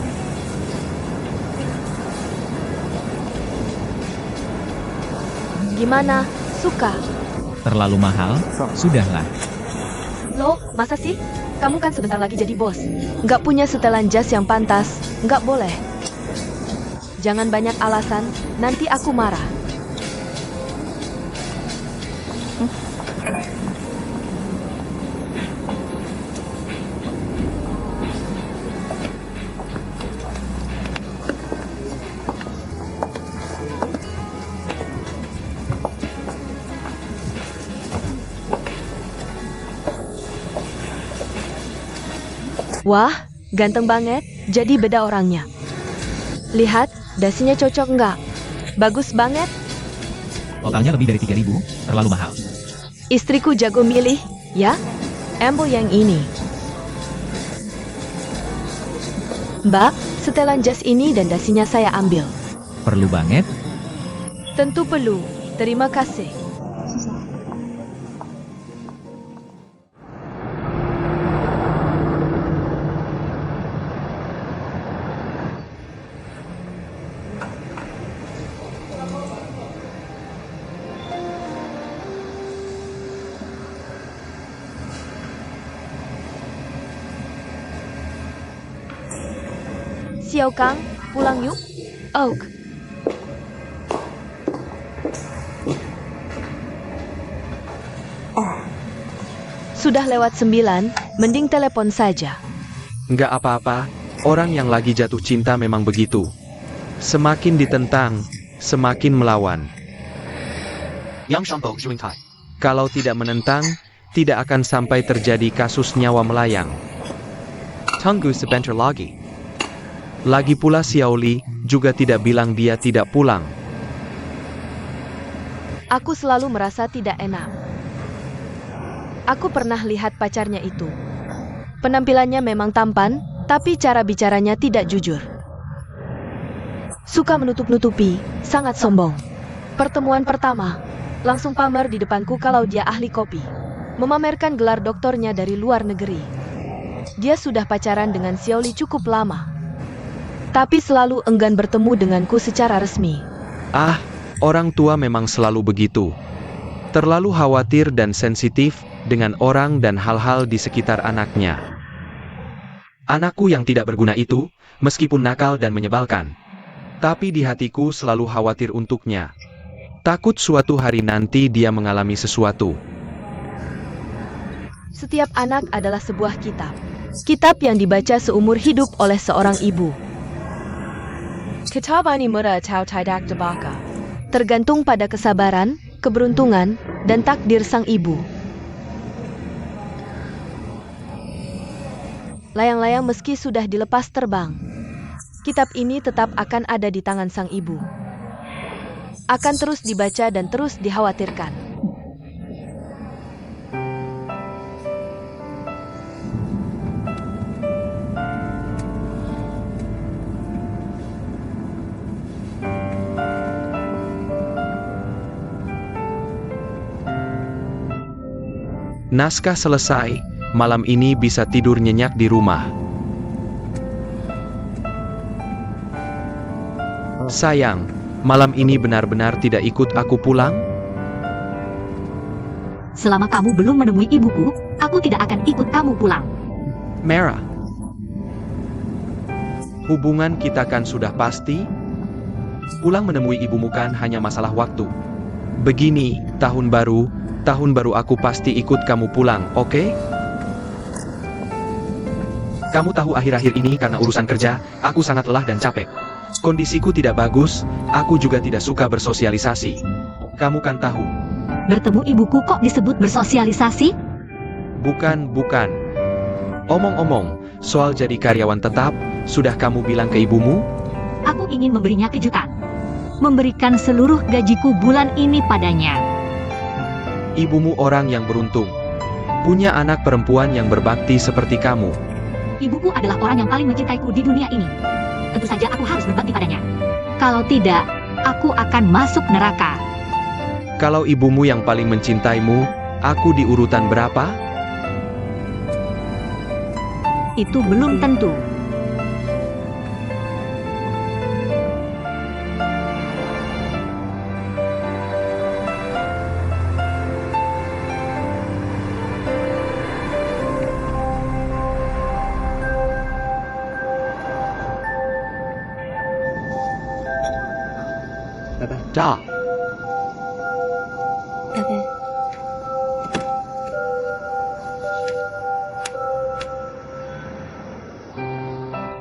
Gimana? Suka? Terlalu mahal? Sudahlah. Loh, masa sih? Kamu kan sebentar lagi jadi bos. Nggak punya setelan jas yang pantas, nggak boleh. Jangan banyak alasan, nanti aku marah. Wah, ganteng banget, jadi beda orangnya. Lihat, dasinya cocok nggak? Bagus banget. Totalnya lebih dari 3.000, terlalu mahal. Istriku jago milih, ya? Ambil yang ini. Mbak, setelan jas ini dan dasinya saya ambil. Perlu banget? Tentu perlu. Terima kasih. Xiao Kang, pulang yuk. Oak. Sudah lewat 9, mending telepon saja. Nggak apa-apa, orang yang lagi jatuh cinta memang begitu. Semakin ditentang, semakin melawan. Kalau tidak menentang, tidak akan sampai terjadi kasus nyawa melayang. Tunggu sebentar lagi. Lagi pula Xiaoli juga tidak bilang dia tidak pulang. Aku selalu merasa tidak enak. Aku pernah lihat pacarnya itu. Penampilannya memang tampan, tapi cara bicaranya tidak jujur. Suka menutup-nutupi, sangat sombong. Pertemuan pertama, langsung pamer di depanku kalau dia ahli kopi. Memamerkan gelar doktornya dari luar negeri. Dia sudah pacaran dengan Xiaoli cukup lama. Tapi selalu enggan bertemu denganku secara resmi. Ah, orang tua memang selalu begitu. Terlalu khawatir dan sensitif dengan orang dan hal-hal di sekitar anaknya. Anakku yang tidak berguna itu, meskipun nakal dan menyebalkan, tapi di hatiku selalu khawatir untuknya. Takut suatu hari nanti dia mengalami sesuatu. Setiap anak adalah sebuah kitab. Kitab yang dibaca seumur hidup oleh seorang ibu. Kitab ini mudah atau tidak dibaca. Tergantung pada kesabaran, keberuntungan, dan takdir sang ibu. Layang-layang meski sudah dilepas terbang, kitab ini tetap akan ada di tangan sang ibu. Akan terus dibaca dan terus dikhawatirkan. Naskah selesai, malam ini bisa tidur nyenyak di rumah. Sayang, malam ini benar-benar tidak ikut aku pulang? Selama kamu belum menemui ibuku, aku tidak akan ikut kamu pulang. Merah. Hubungan kita kan sudah pasti? Pulang menemui ibumu kan hanya masalah waktu. Begini, tahun baru aku pasti ikut kamu pulang, oke? Kamu tahu akhir-akhir ini karena urusan kerja, aku sangat lelah dan capek. Kondisiku tidak bagus, aku juga tidak suka bersosialisasi. Kamu kan tahu. Bertemu ibuku kok disebut bersosialisasi? Bukan. Omong-omong, soal jadi karyawan tetap, sudah kamu bilang ke ibumu? Aku ingin memberinya kejutan. Memberikan seluruh gajiku bulan ini padanya. Ibumu orang yang beruntung. Punya anak perempuan yang berbakti seperti kamu. Ibuku adalah orang yang paling mencintaiku di dunia ini. Tentu saja aku harus berbakti padanya. Kalau tidak, aku akan masuk neraka. Kalau ibumu yang paling mencintaimu, aku di urutan berapa? Itu belum tentu. Dah.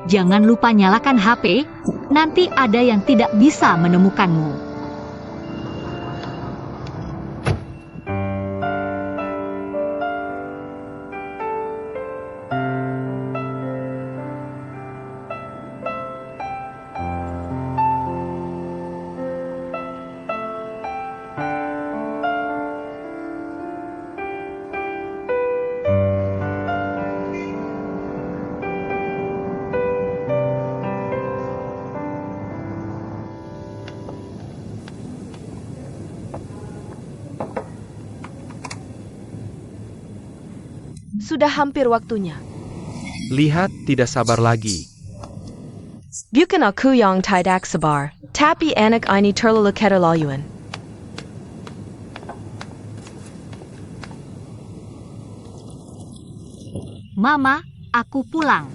Jangan lupa nyalakan HP, nanti ada yang tidak bisa menemukanmu. Sudah hampir waktunya. Lihat, tidak sabar lagi. Bukan aku yang tidak sabar, tapi anak ini terlalu keterlaluan. Mama, aku pulang.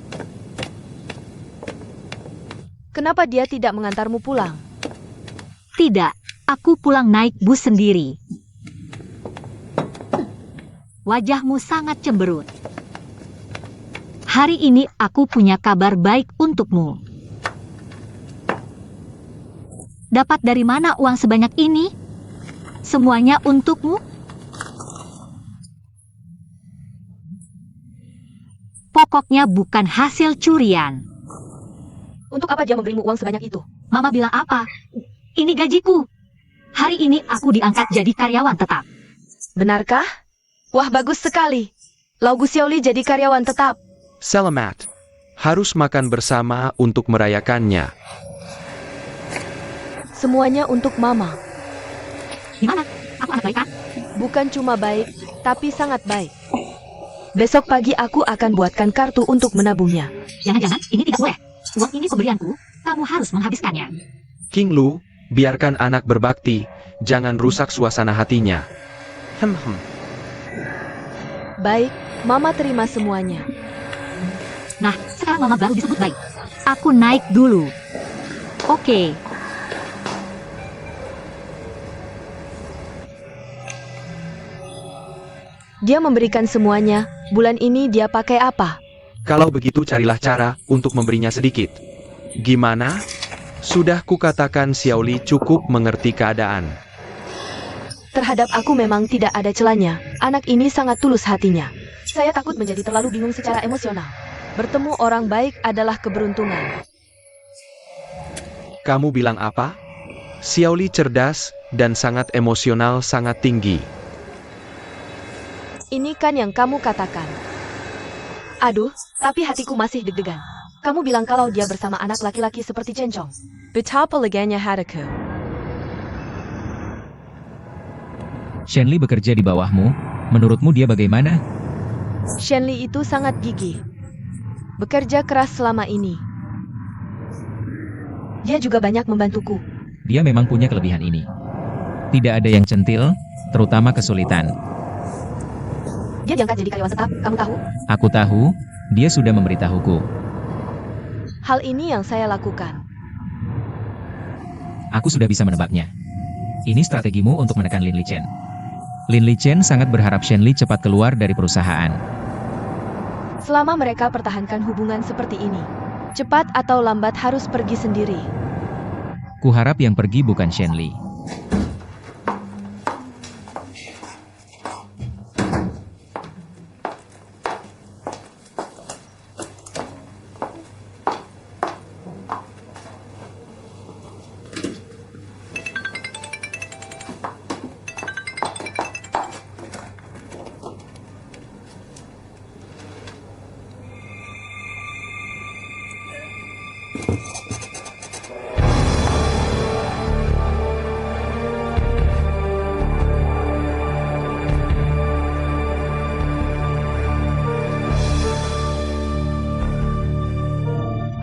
Kenapa dia tidak mengantarmu pulang? Tidak, aku pulang naik bus sendiri. Wajahmu sangat cemberut. Hari ini aku punya kabar baik untukmu. Dapat dari mana uang sebanyak ini? Semuanya untukmu? Pokoknya bukan hasil curian. Untuk apa dia memberimu uang sebanyak itu? Mama bilang apa? Ini gajiku. Hari ini aku diangkat jadi karyawan tetap. Benarkah? Wah, bagus sekali. Lau Gu Xiaoli jadi karyawan tetap. Selamat. Harus makan bersama untuk merayakannya. Semuanya untuk Mama. Gimana? Aku anak baik kan? Bukan cuma baik, tapi sangat baik. Besok pagi aku akan buatkan kartu untuk menabungnya. Jangan-jangan ini tidak boleh. Uang ini pemberianku, kamu harus menghabiskannya. King Lu, biarkan anak berbakti, jangan rusak suasana hatinya. Baik, Mama terima semuanya. Nah, sekarang Mama baru disebut baik. Aku naik dulu. Oke. Dia memberikan semuanya. Bulan ini dia pakai apa? Kalau begitu carilah cara untuk memberinya sedikit. Gimana? Sudah kukatakan Xiaoli cukup mengerti keadaan. Terhadap aku memang tidak ada celahnya. Anak ini sangat tulus hatinya. Saya takut menjadi terlalu bingung secara emosional. Bertemu orang baik adalah keberuntungan. Kamu bilang apa? Xiaoli cerdas dan sangat emosional sangat tinggi. Ini kan yang kamu katakan. Aduh, tapi hatiku masih deg-degan. Kamu bilang kalau dia bersama anak laki-laki seperti Chen Chong. Betapa leganya hatiku. Shenli bekerja di bawahmu, menurutmu dia bagaimana? Shenli itu sangat gigih. Bekerja keras selama ini. Dia juga banyak membantuku. Dia memang punya kelebihan ini. Tidak ada yang centil, terutama kesulitan. Dia diangkat jadi karyawan tetap, kamu tahu? Aku tahu, dia sudah memberitahuku. Hal ini yang saya lakukan. Aku sudah bisa menebaknya. Ini strategimu untuk menekan Lin Lichen. Lin Lichen sangat berharap Shenli cepat keluar dari perusahaan. Selama mereka pertahankan hubungan seperti ini, cepat atau lambat harus pergi sendiri. Kuharap yang pergi bukan Shenli.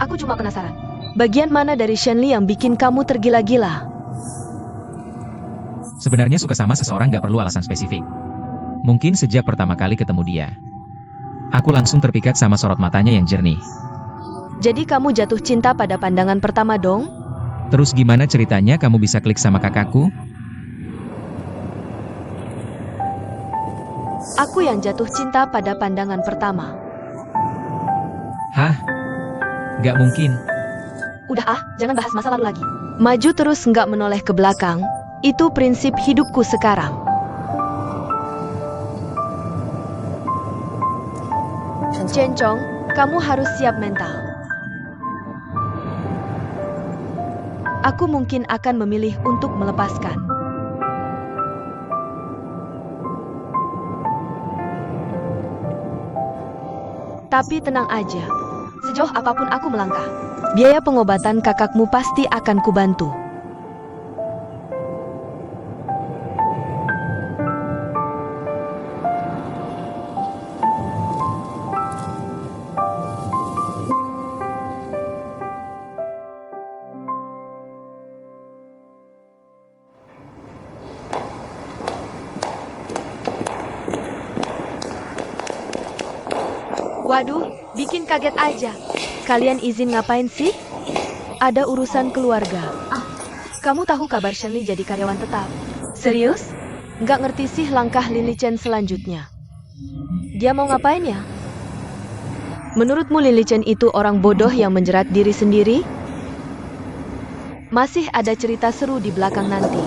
Aku cuma penasaran. Bagian mana dari Shenli yang bikin kamu tergila-gila? Sebenarnya suka sama seseorang gak perlu alasan spesifik. Mungkin sejak pertama kali ketemu dia. Aku langsung terpikat sama sorot matanya yang jernih. Jadi kamu jatuh cinta pada pandangan pertama dong? Terus gimana ceritanya kamu bisa klik sama kakakku? Aku yang jatuh cinta pada pandangan pertama. Hah? Gak mungkin. Udah jangan bahas masa lalu lagi. Maju terus nggak menoleh ke belakang. Itu prinsip hidupku sekarang. Chen Chong, kamu harus siap mental. Aku mungkin akan memilih untuk melepaskan. Tapi tenang aja. Sejauh apapun aku melangkah, biaya pengobatan kakakmu pasti akan kubantu. Waduh, bikin kaget aja. Kalian izin ngapain sih? Ada urusan keluarga. Kamu tahu kabar Shenli jadi karyawan tetap? Serius? Nggak ngerti sih langkah Lin Lichen selanjutnya. Dia mau ngapain ya? Menurutmu Lin Lichen itu orang bodoh yang menjerat diri sendiri? Masih ada cerita seru di belakang nanti.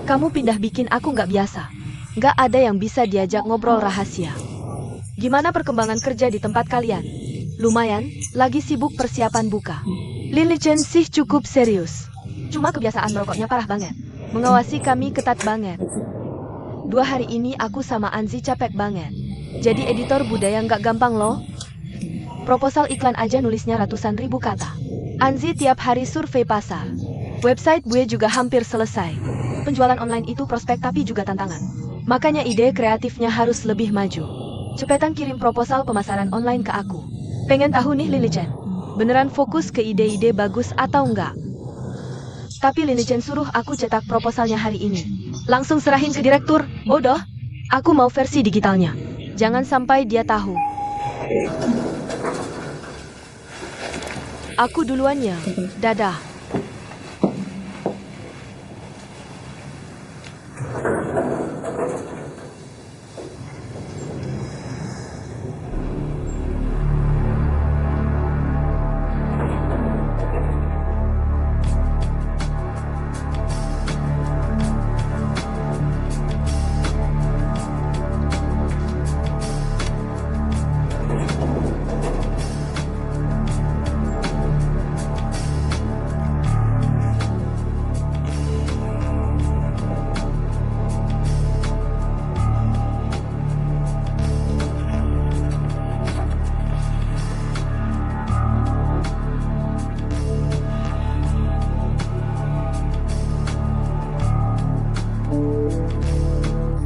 Kamu pindah bikin aku nggak biasa. Nggak ada yang bisa diajak ngobrol rahasia. Gimana perkembangan kerja di tempat kalian? Lumayan, lagi sibuk persiapan buka. Lin Lichen sih cukup serius. Cuma kebiasaan merokoknya parah banget. Mengawasi kami ketat banget. 2 hari ini aku sama Anzi capek banget. Jadi editor budaya nggak gampang loh. Proposal iklan aja nulisnya ratusan ribu kata. Anzi tiap hari survei pasar. Website gue juga hampir selesai. Penjualan online itu prospek tapi juga tantangan. Makanya ide kreatifnya harus lebih maju. Cepetan kirim proposal pemasaran online ke aku. Pengen tahu nih Lin Lichen, beneran fokus ke ide-ide bagus atau enggak? Tapi Lin Lichen suruh aku cetak proposalnya hari ini. Langsung serahin ke direktur. Bodoh, aku mau versi digitalnya. Jangan sampai dia tahu. Aku duluan ya. Dadah.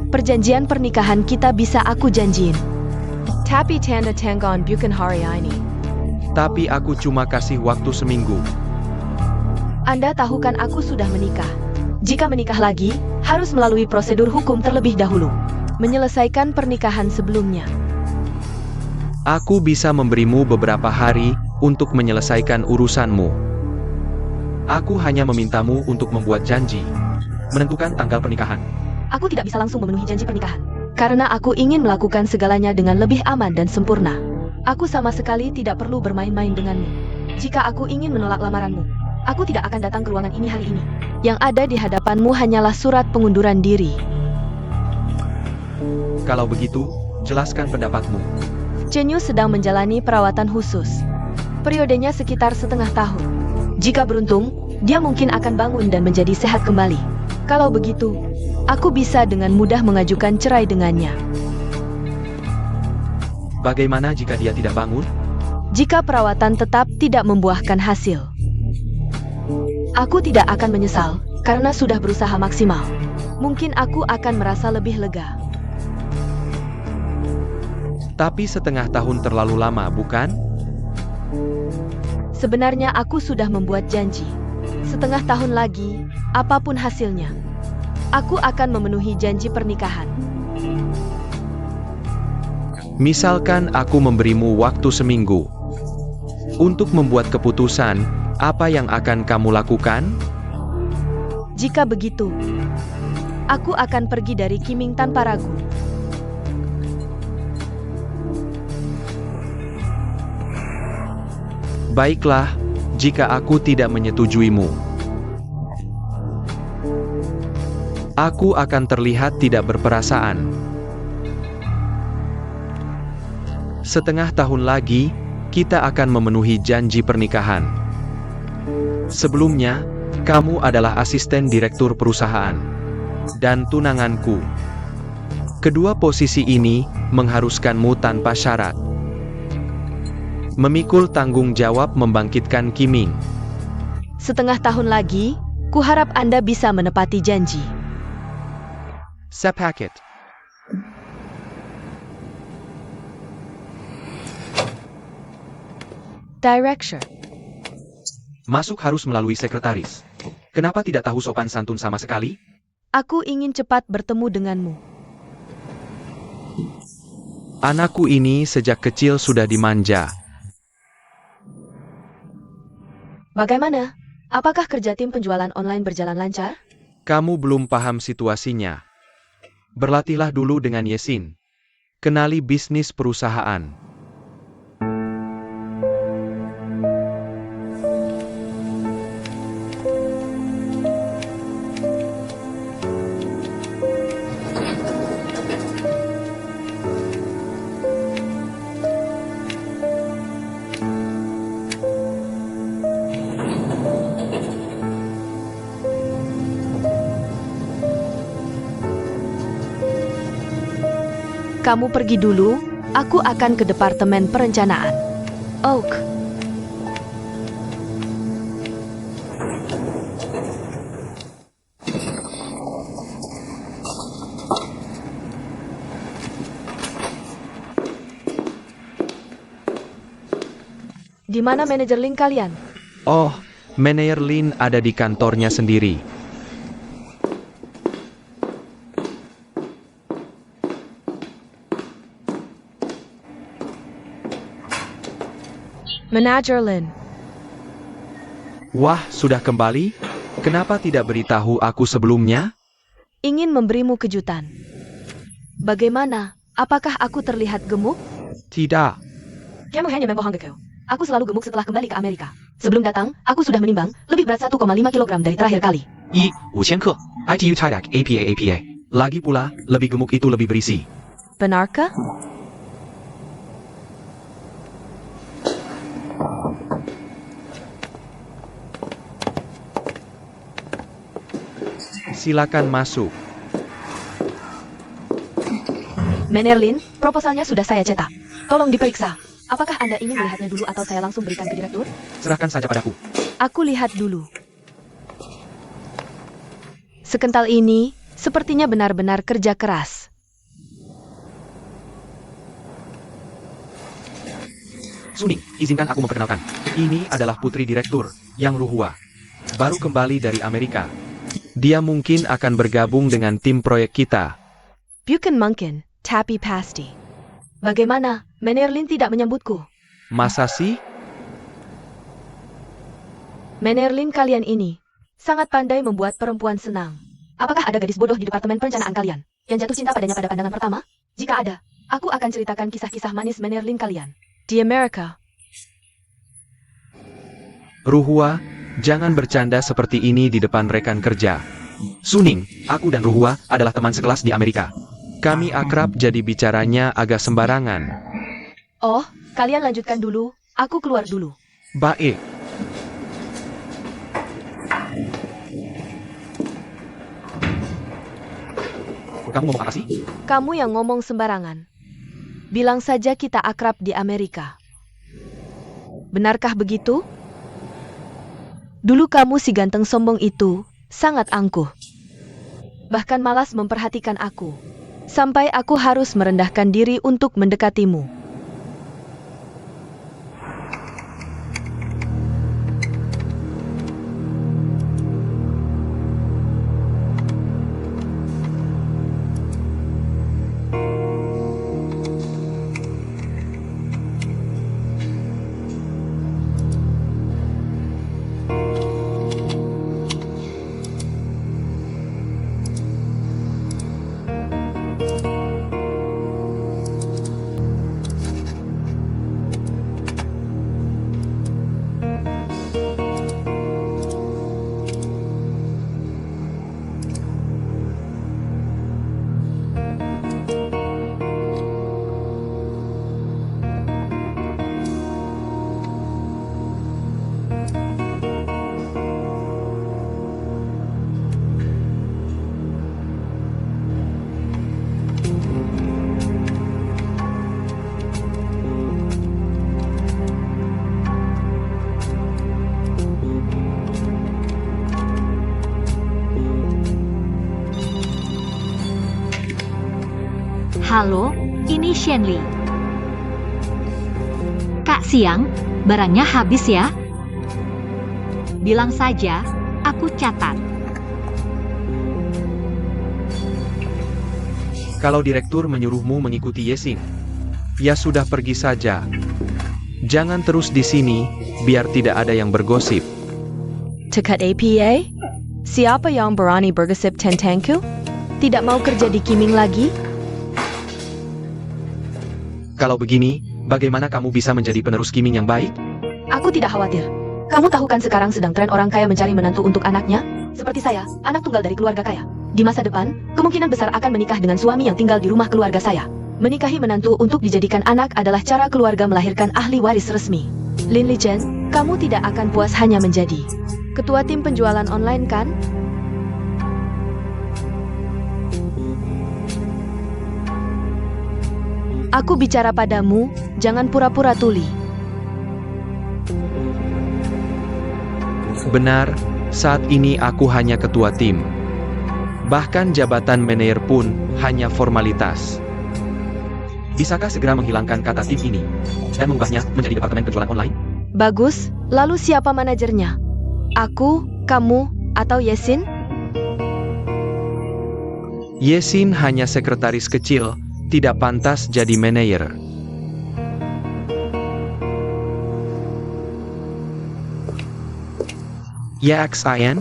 Perjanjian pernikahan kita bisa aku janjiin. Tapi tanda tangan bukan hari ini. Tapi aku cuma kasih waktu seminggu. Anda tahu kan aku sudah menikah. Jika menikah lagi, harus melalui prosedur hukum terlebih dahulu. Menyelesaikan pernikahan sebelumnya. Aku bisa memberimu beberapa hari untuk menyelesaikan urusanmu. Aku hanya memintamu untuk membuat janji, menentukan tanggal pernikahan. Aku tidak bisa langsung memenuhi janji pernikahan. Karena aku ingin melakukan segalanya dengan lebih aman dan sempurna. Aku sama sekali tidak perlu bermain-main denganmu. Jika aku ingin menolak lamaranmu, aku tidak akan datang ke ruangan ini hari ini. Yang ada di hadapanmu hanyalah surat pengunduran diri. Kalau begitu, jelaskan pendapatmu. Chen Yu sedang menjalani perawatan khusus. Periodenya sekitar setengah tahun. Jika beruntung, dia mungkin akan bangun dan menjadi sehat kembali. Kalau begitu, aku bisa dengan mudah mengajukan cerai dengannya. Bagaimana jika dia tidak bangun? Jika perawatan tetap tidak membuahkan hasil, aku tidak akan menyesal, karena sudah berusaha maksimal. Mungkin aku akan merasa lebih lega. Tapi setengah tahun terlalu lama, bukan? Sebenarnya aku sudah membuat janji. Setengah tahun lagi, apapun hasilnya, aku akan memenuhi janji pernikahan. Misalkan aku memberimu waktu seminggu untuk membuat keputusan, apa yang akan kamu lakukan? Jika begitu, aku akan pergi dari Qiming tanpa ragu. Baiklah, jika aku tidak menyetujuimu, aku akan terlihat tidak berperasaan. Setengah tahun lagi, kita akan memenuhi janji pernikahan. Sebelumnya, kamu adalah asisten direktur perusahaan dan tunanganku. Kedua posisi ini mengharuskanmu tanpa syarat memikul tanggung jawab membangkitkan Qiming. Setengah tahun lagi, kuharap Anda bisa menepati janji. Sepakat. Director. Masuk harus melalui sekretaris. Kenapa tidak tahu sopan santun sama sekali? Aku ingin cepat bertemu denganmu. Anakku ini sejak kecil sudah dimanja. Bagaimana? Apakah kerja tim penjualan online berjalan lancar? Kamu belum paham situasinya. Berlatihlah dulu dengan Yesin. Kenali bisnis perusahaan. Kamu pergi dulu, aku akan ke Departemen Perencanaan. Oak. Di mana manajer Lin kalian? Oh, Manajer Lin ada di kantornya sendiri. Manajer Lin. Wah, sudah kembali? Kenapa tidak beritahu aku sebelumnya? Ingin memberimu kejutan. Bagaimana? Apakah aku terlihat gemuk? Tidak. Kamu hanya membohongiku. Aku selalu gemuk setelah kembali ke Amerika. Sebelum datang, aku sudah menimbang lebih berat 1,5 kilogram dari terakhir kali. 5,000 克 ITU TIDAC APA. Lagi pula, lebih gemuk itu lebih berisi. Benarkah? Silakan masuk. Manajer Lin, proposalnya sudah saya cetak. Tolong diperiksa. Apakah Anda ingin melihatnya dulu atau saya langsung berikan ke direktur? Serahkan saja padaku. Aku lihat dulu. Sekental ini, sepertinya benar-benar kerja keras. Suning, izinkan aku memperkenalkan. Ini adalah putri direktur, Yang Ruhua. Baru kembali dari Amerika. Dia mungkin akan bergabung dengan tim proyek kita. Bukan mungkin, tapi pasti. Bagaimana? Manajer Lin tidak menyambutku. Masa sih? Manajer Lin kalian ini sangat pandai membuat perempuan senang. Apakah ada gadis bodoh di Departemen Perencanaan kalian yang jatuh cinta padanya pada pandangan pertama? Jika ada, aku akan ceritakan kisah-kisah manis Manajer Lin kalian. Di Amerika. Ruhua, jangan bercanda seperti ini di depan rekan kerja. Suning, aku dan Ruhua adalah teman sekelas di Amerika. Kami akrab jadi bicaranya agak sembarangan. Oh, kalian lanjutkan dulu. Aku keluar dulu. Baik. Kamu ngomong apa sih? Kamu yang ngomong sembarangan. Bilang saja kita akrab di Amerika. Benarkah begitu? Dulu kamu si ganteng sombong itu sangat angkuh. Bahkan malas memperhatikan aku. Sampai aku harus merendahkan diri untuk mendekatimu. Halo, ini Shenli. Kak Siang, barangnya habis ya? Bilang saja, aku catat. Kalau direktur menyuruhmu mengikuti Yesing, ya sudah pergi saja. Jangan terus di sini, biar tidak ada yang bergosip. Tekat APA? Siapa yang berani bergosip tentangku? Tidak mau kerja di Kiming lagi? Kalau begini, bagaimana kamu bisa menjadi penerus Kiming yang baik? Aku tidak khawatir. Kamu tahu kan sekarang sedang tren orang kaya mencari menantu untuk anaknya? Seperti saya, anak tunggal dari keluarga kaya. Di masa depan, kemungkinan besar akan menikah dengan suami yang tinggal di rumah keluarga saya. Menikahi menantu untuk dijadikan anak adalah cara keluarga melahirkan ahli waris resmi. Lin Lichen, kamu tidak akan puas hanya menjadi ketua tim penjualan online kan? Aku bicara padamu, jangan pura-pura tuli. Benar, saat ini aku hanya ketua tim. Bahkan jabatan manajer pun hanya formalitas. Bisakah segera menghilangkan kata tim ini dan mengubahnya menjadi departemen penjualan online? Bagus, lalu siapa manajernya? Aku, kamu, atau Yesin? Yesin hanya sekretaris kecil, tidak pantas jadi manajer. Ya XIN,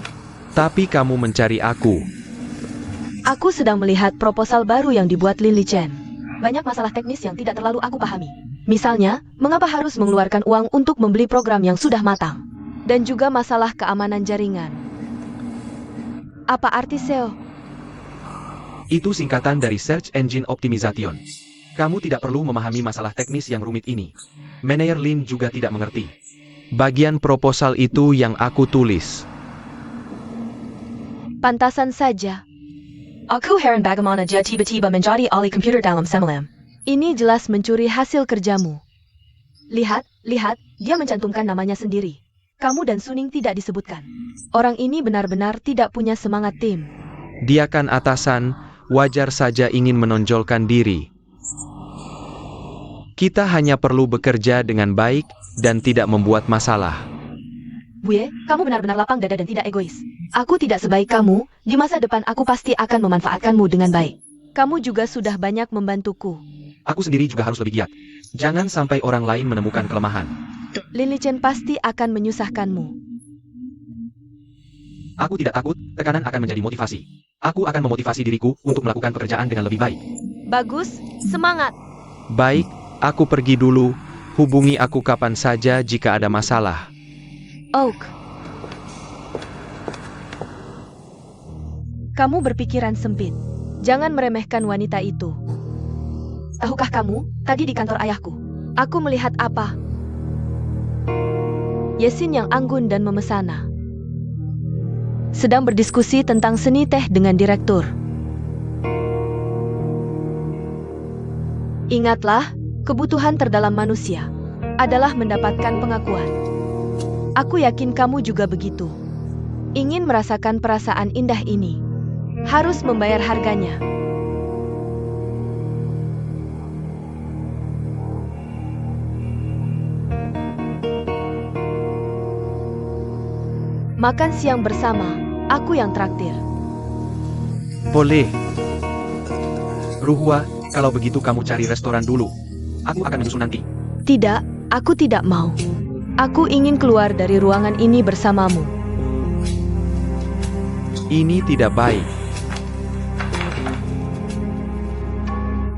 tapi kamu mencari aku. Aku sedang melihat proposal baru yang dibuat Lin Chen. Banyak masalah teknis yang tidak terlalu aku pahami. Misalnya, mengapa harus mengeluarkan uang untuk membeli program yang sudah matang? Dan juga masalah keamanan jaringan. Apa arti SEO? Itu singkatan dari Search Engine Optimization. Kamu tidak perlu memahami masalah teknis yang rumit ini. Manajer Lin juga tidak mengerti. Bagian proposal itu yang aku tulis. Pantasan saja. Aku heran bagaimana dia tiba-tiba menjadi ahli komputer dalam semalam. Ini jelas mencuri hasil kerjamu. Lihat, dia mencantumkan namanya sendiri. Kamu dan Suning tidak disebutkan. Orang ini benar-benar tidak punya semangat tim. Dia kan atasan, wajar saja ingin menonjolkan diri. Kita hanya perlu bekerja dengan baik dan tidak membuat masalah. Bue, kamu benar-benar lapang dada dan tidak egois. Aku tidak sebaik kamu, di masa depan aku pasti akan memanfaatkanmu dengan baik. Kamu juga sudah banyak membantuku. Aku sendiri juga harus lebih giat. Jangan sampai orang lain menemukan kelemahan. Lin Chen pasti akan menyusahkanmu. Aku tidak takut, tekanan akan menjadi motivasi. Aku akan memotivasi diriku untuk melakukan pekerjaan dengan lebih baik. Bagus, semangat. Baik, aku pergi dulu. Hubungi aku kapan saja jika ada masalah. Oak. Kamu berpikiran sempit. Jangan meremehkan wanita itu. Tahukah kamu, tadi di kantor ayahku, aku melihat apa? Yesin yang anggun dan memesana. Sedang berdiskusi tentang seni teh dengan direktur. Ingatlah, kebutuhan terdalam manusia adalah mendapatkan pengakuan. Aku yakin kamu juga begitu. Ingin merasakan perasaan indah ini, harus membayar harganya. Makan siang bersama, aku yang traktir. Boleh. Ruhwa, kalau begitu kamu cari restoran dulu. Aku akan menyusul nanti. Tidak, aku tidak mau. Aku ingin keluar dari ruangan ini bersamamu. Ini tidak baik.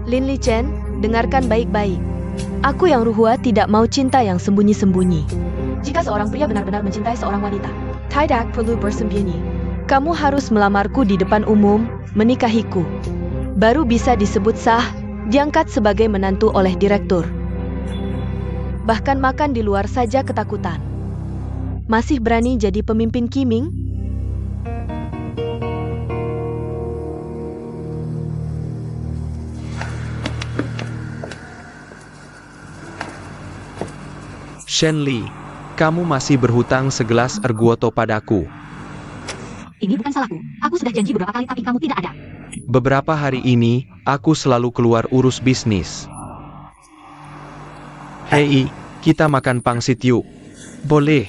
Lin Chen, dengarkan baik-baik. Aku yang Ruhwa tidak mau cinta yang sembunyi-sembunyi. Jika seorang pria benar-benar mencintai seorang wanita, tidak perlu bersembunyi. Kamu harus melamarku di depan umum, menikahiku. Baru bisa disebut sah, diangkat sebagai menantu oleh direktur. Bahkan makan di luar saja ketakutan. Masih berani jadi pemimpin Kiming? Shenli, kamu masih berhutang segelas erguoto padaku. Ini bukan salahku. Aku sudah janji beberapa kali tapi kamu tidak ada. Beberapa hari ini, aku selalu keluar urus bisnis. Hei, kita makan pangsit yuk. Boleh.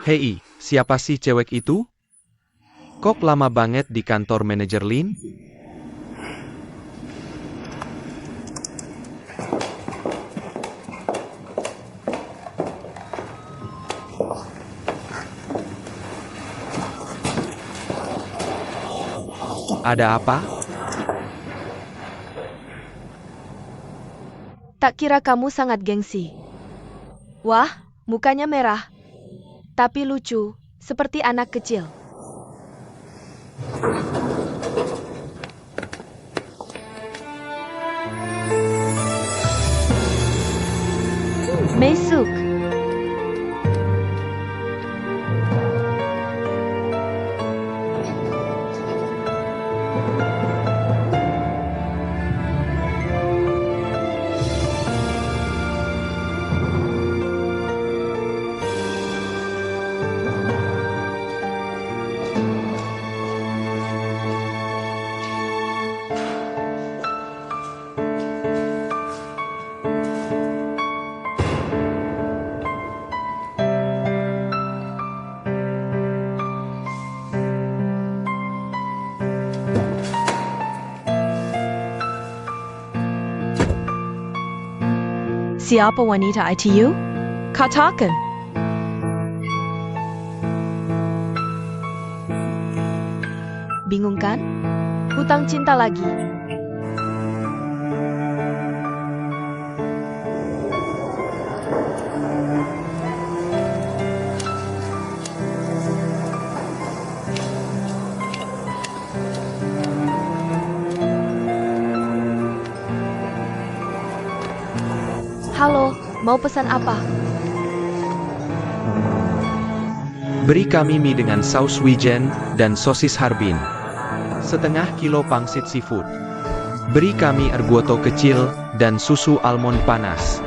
Hei, siapa sih cewek itu? Kok lama banget di kantor manajer Lin? Ada apa? Tak kira kamu sangat gengsi. Wah, mukanya merah. Tapi lucu, seperti anak kecil. Mesuk. Siapa wanita ITU? Katakan. Bingung kan? Hutang cinta lagi. Halo, mau pesan apa? Beri kami mie dengan saus wijen dan sosis harbin. Setengah kilo pangsit seafood. Beri kami ergoto kecil dan susu almond panas.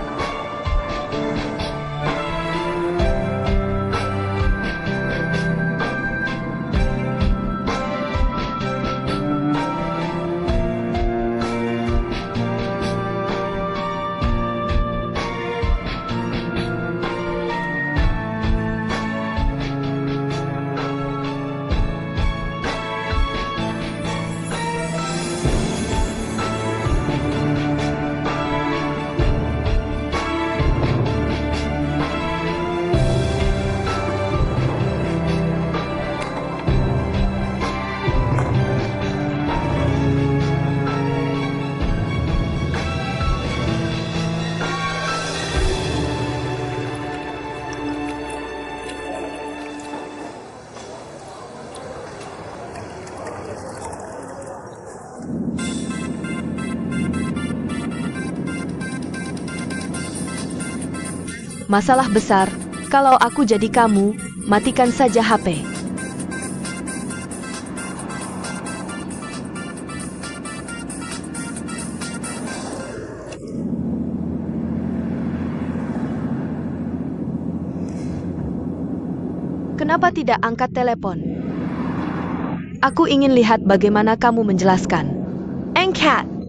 Masalah besar, kalau aku jadi kamu, matikan saja HP. Kenapa tidak angkat telepon? Aku ingin lihat bagaimana kamu menjelaskan. Angkat!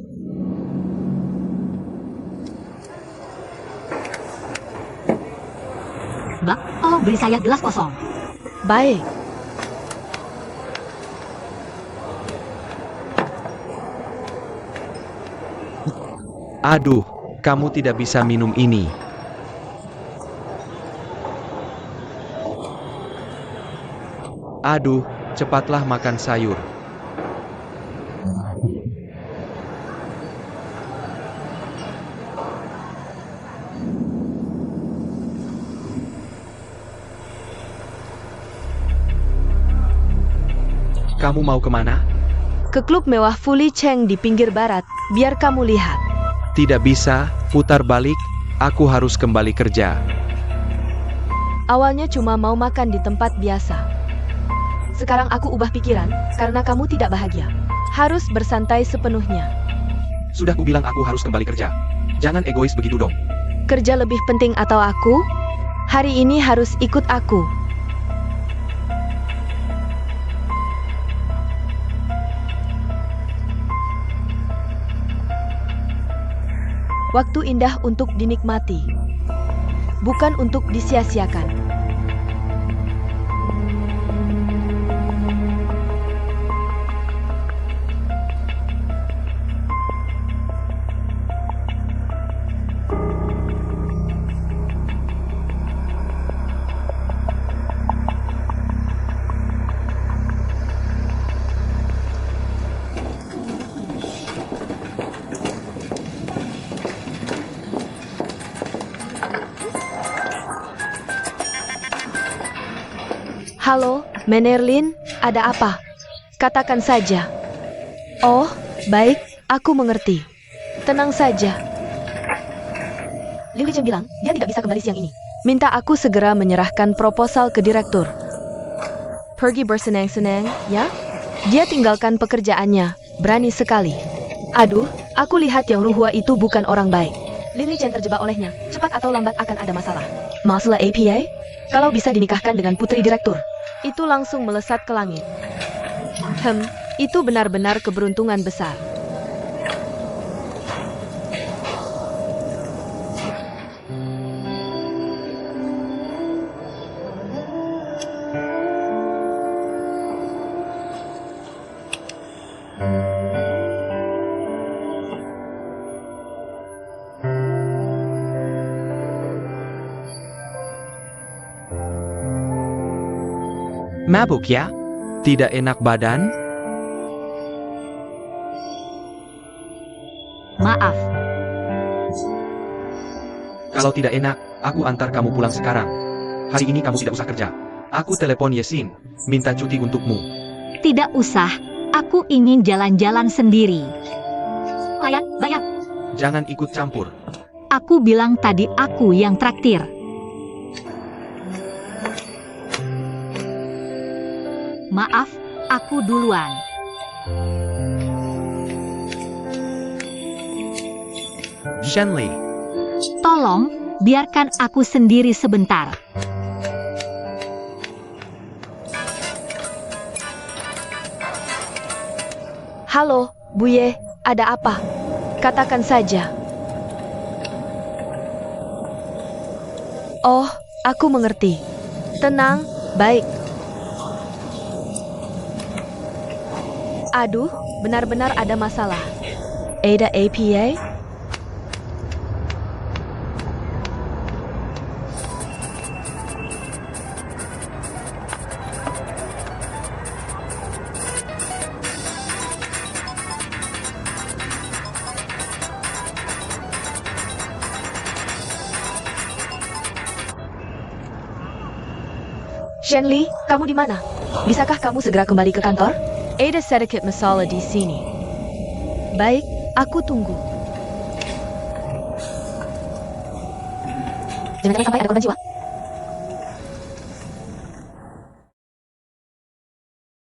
Mbak, tolong beri saya gelas kosong. Baik. Aduh, kamu tidak bisa minum ini. Aduh, cepatlah makan sayur. Kamu mau kemana? Ke klub mewah Fuli Cheng di pinggir barat, biar kamu lihat. Tidak bisa, putar balik, aku harus kembali kerja. Awalnya cuma mau makan di tempat biasa. Sekarang aku ubah pikiran, karena kamu tidak bahagia. Harus bersantai sepenuhnya. Sudah kubilang aku harus kembali kerja. Jangan egois begitu dong. Kerja lebih penting atau aku? Hari ini harus ikut aku. Waktu indah untuk dinikmati, bukan untuk disia-siakan. Halo, Menerlin, ada apa? Katakan saja. Oh, baik, aku mengerti. Tenang saja. Lily Chen bilang dia tidak bisa kembali siang ini. Minta aku segera menyerahkan proposal ke direktur. Pergi bersenang-senang, ya? Dia tinggalkan pekerjaannya, berani sekali. Aduh, aku lihat yang Luhua itu bukan orang baik. Lily Chen terjebak olehnya, cepat atau lambat akan ada masalah. Masalah APA? Kalau bisa dinikahkan dengan putri direktur, itu langsung melesat ke langit. Itu benar-benar keberuntungan besar. Mabuk ya? Tidak enak badan? Maaf, Kalau tidak enak, aku antar kamu pulang sekarang. Hari ini kamu tidak usah kerja. Aku telepon Yesin, minta cuti untukmu. tidak usah. Aku ingin jalan-jalan sendiri. Bayar. Jangan ikut campur. Aku bilang tadi aku yang traktir. Maaf, aku duluan. Shenli, Tolong, biarkan aku sendiri sebentar. Halo, Buye, ada apa? Katakan saja. Oh, aku mengerti. Tenang, baik. Aduh, benar-benar ada masalah. Ada APA? Shenli, kamu di mana? Bisakah kamu segera kembali ke kantor? Ada sedikit masalah di sini. Baik, aku tunggu. Jangan sampai ada korban jiwa.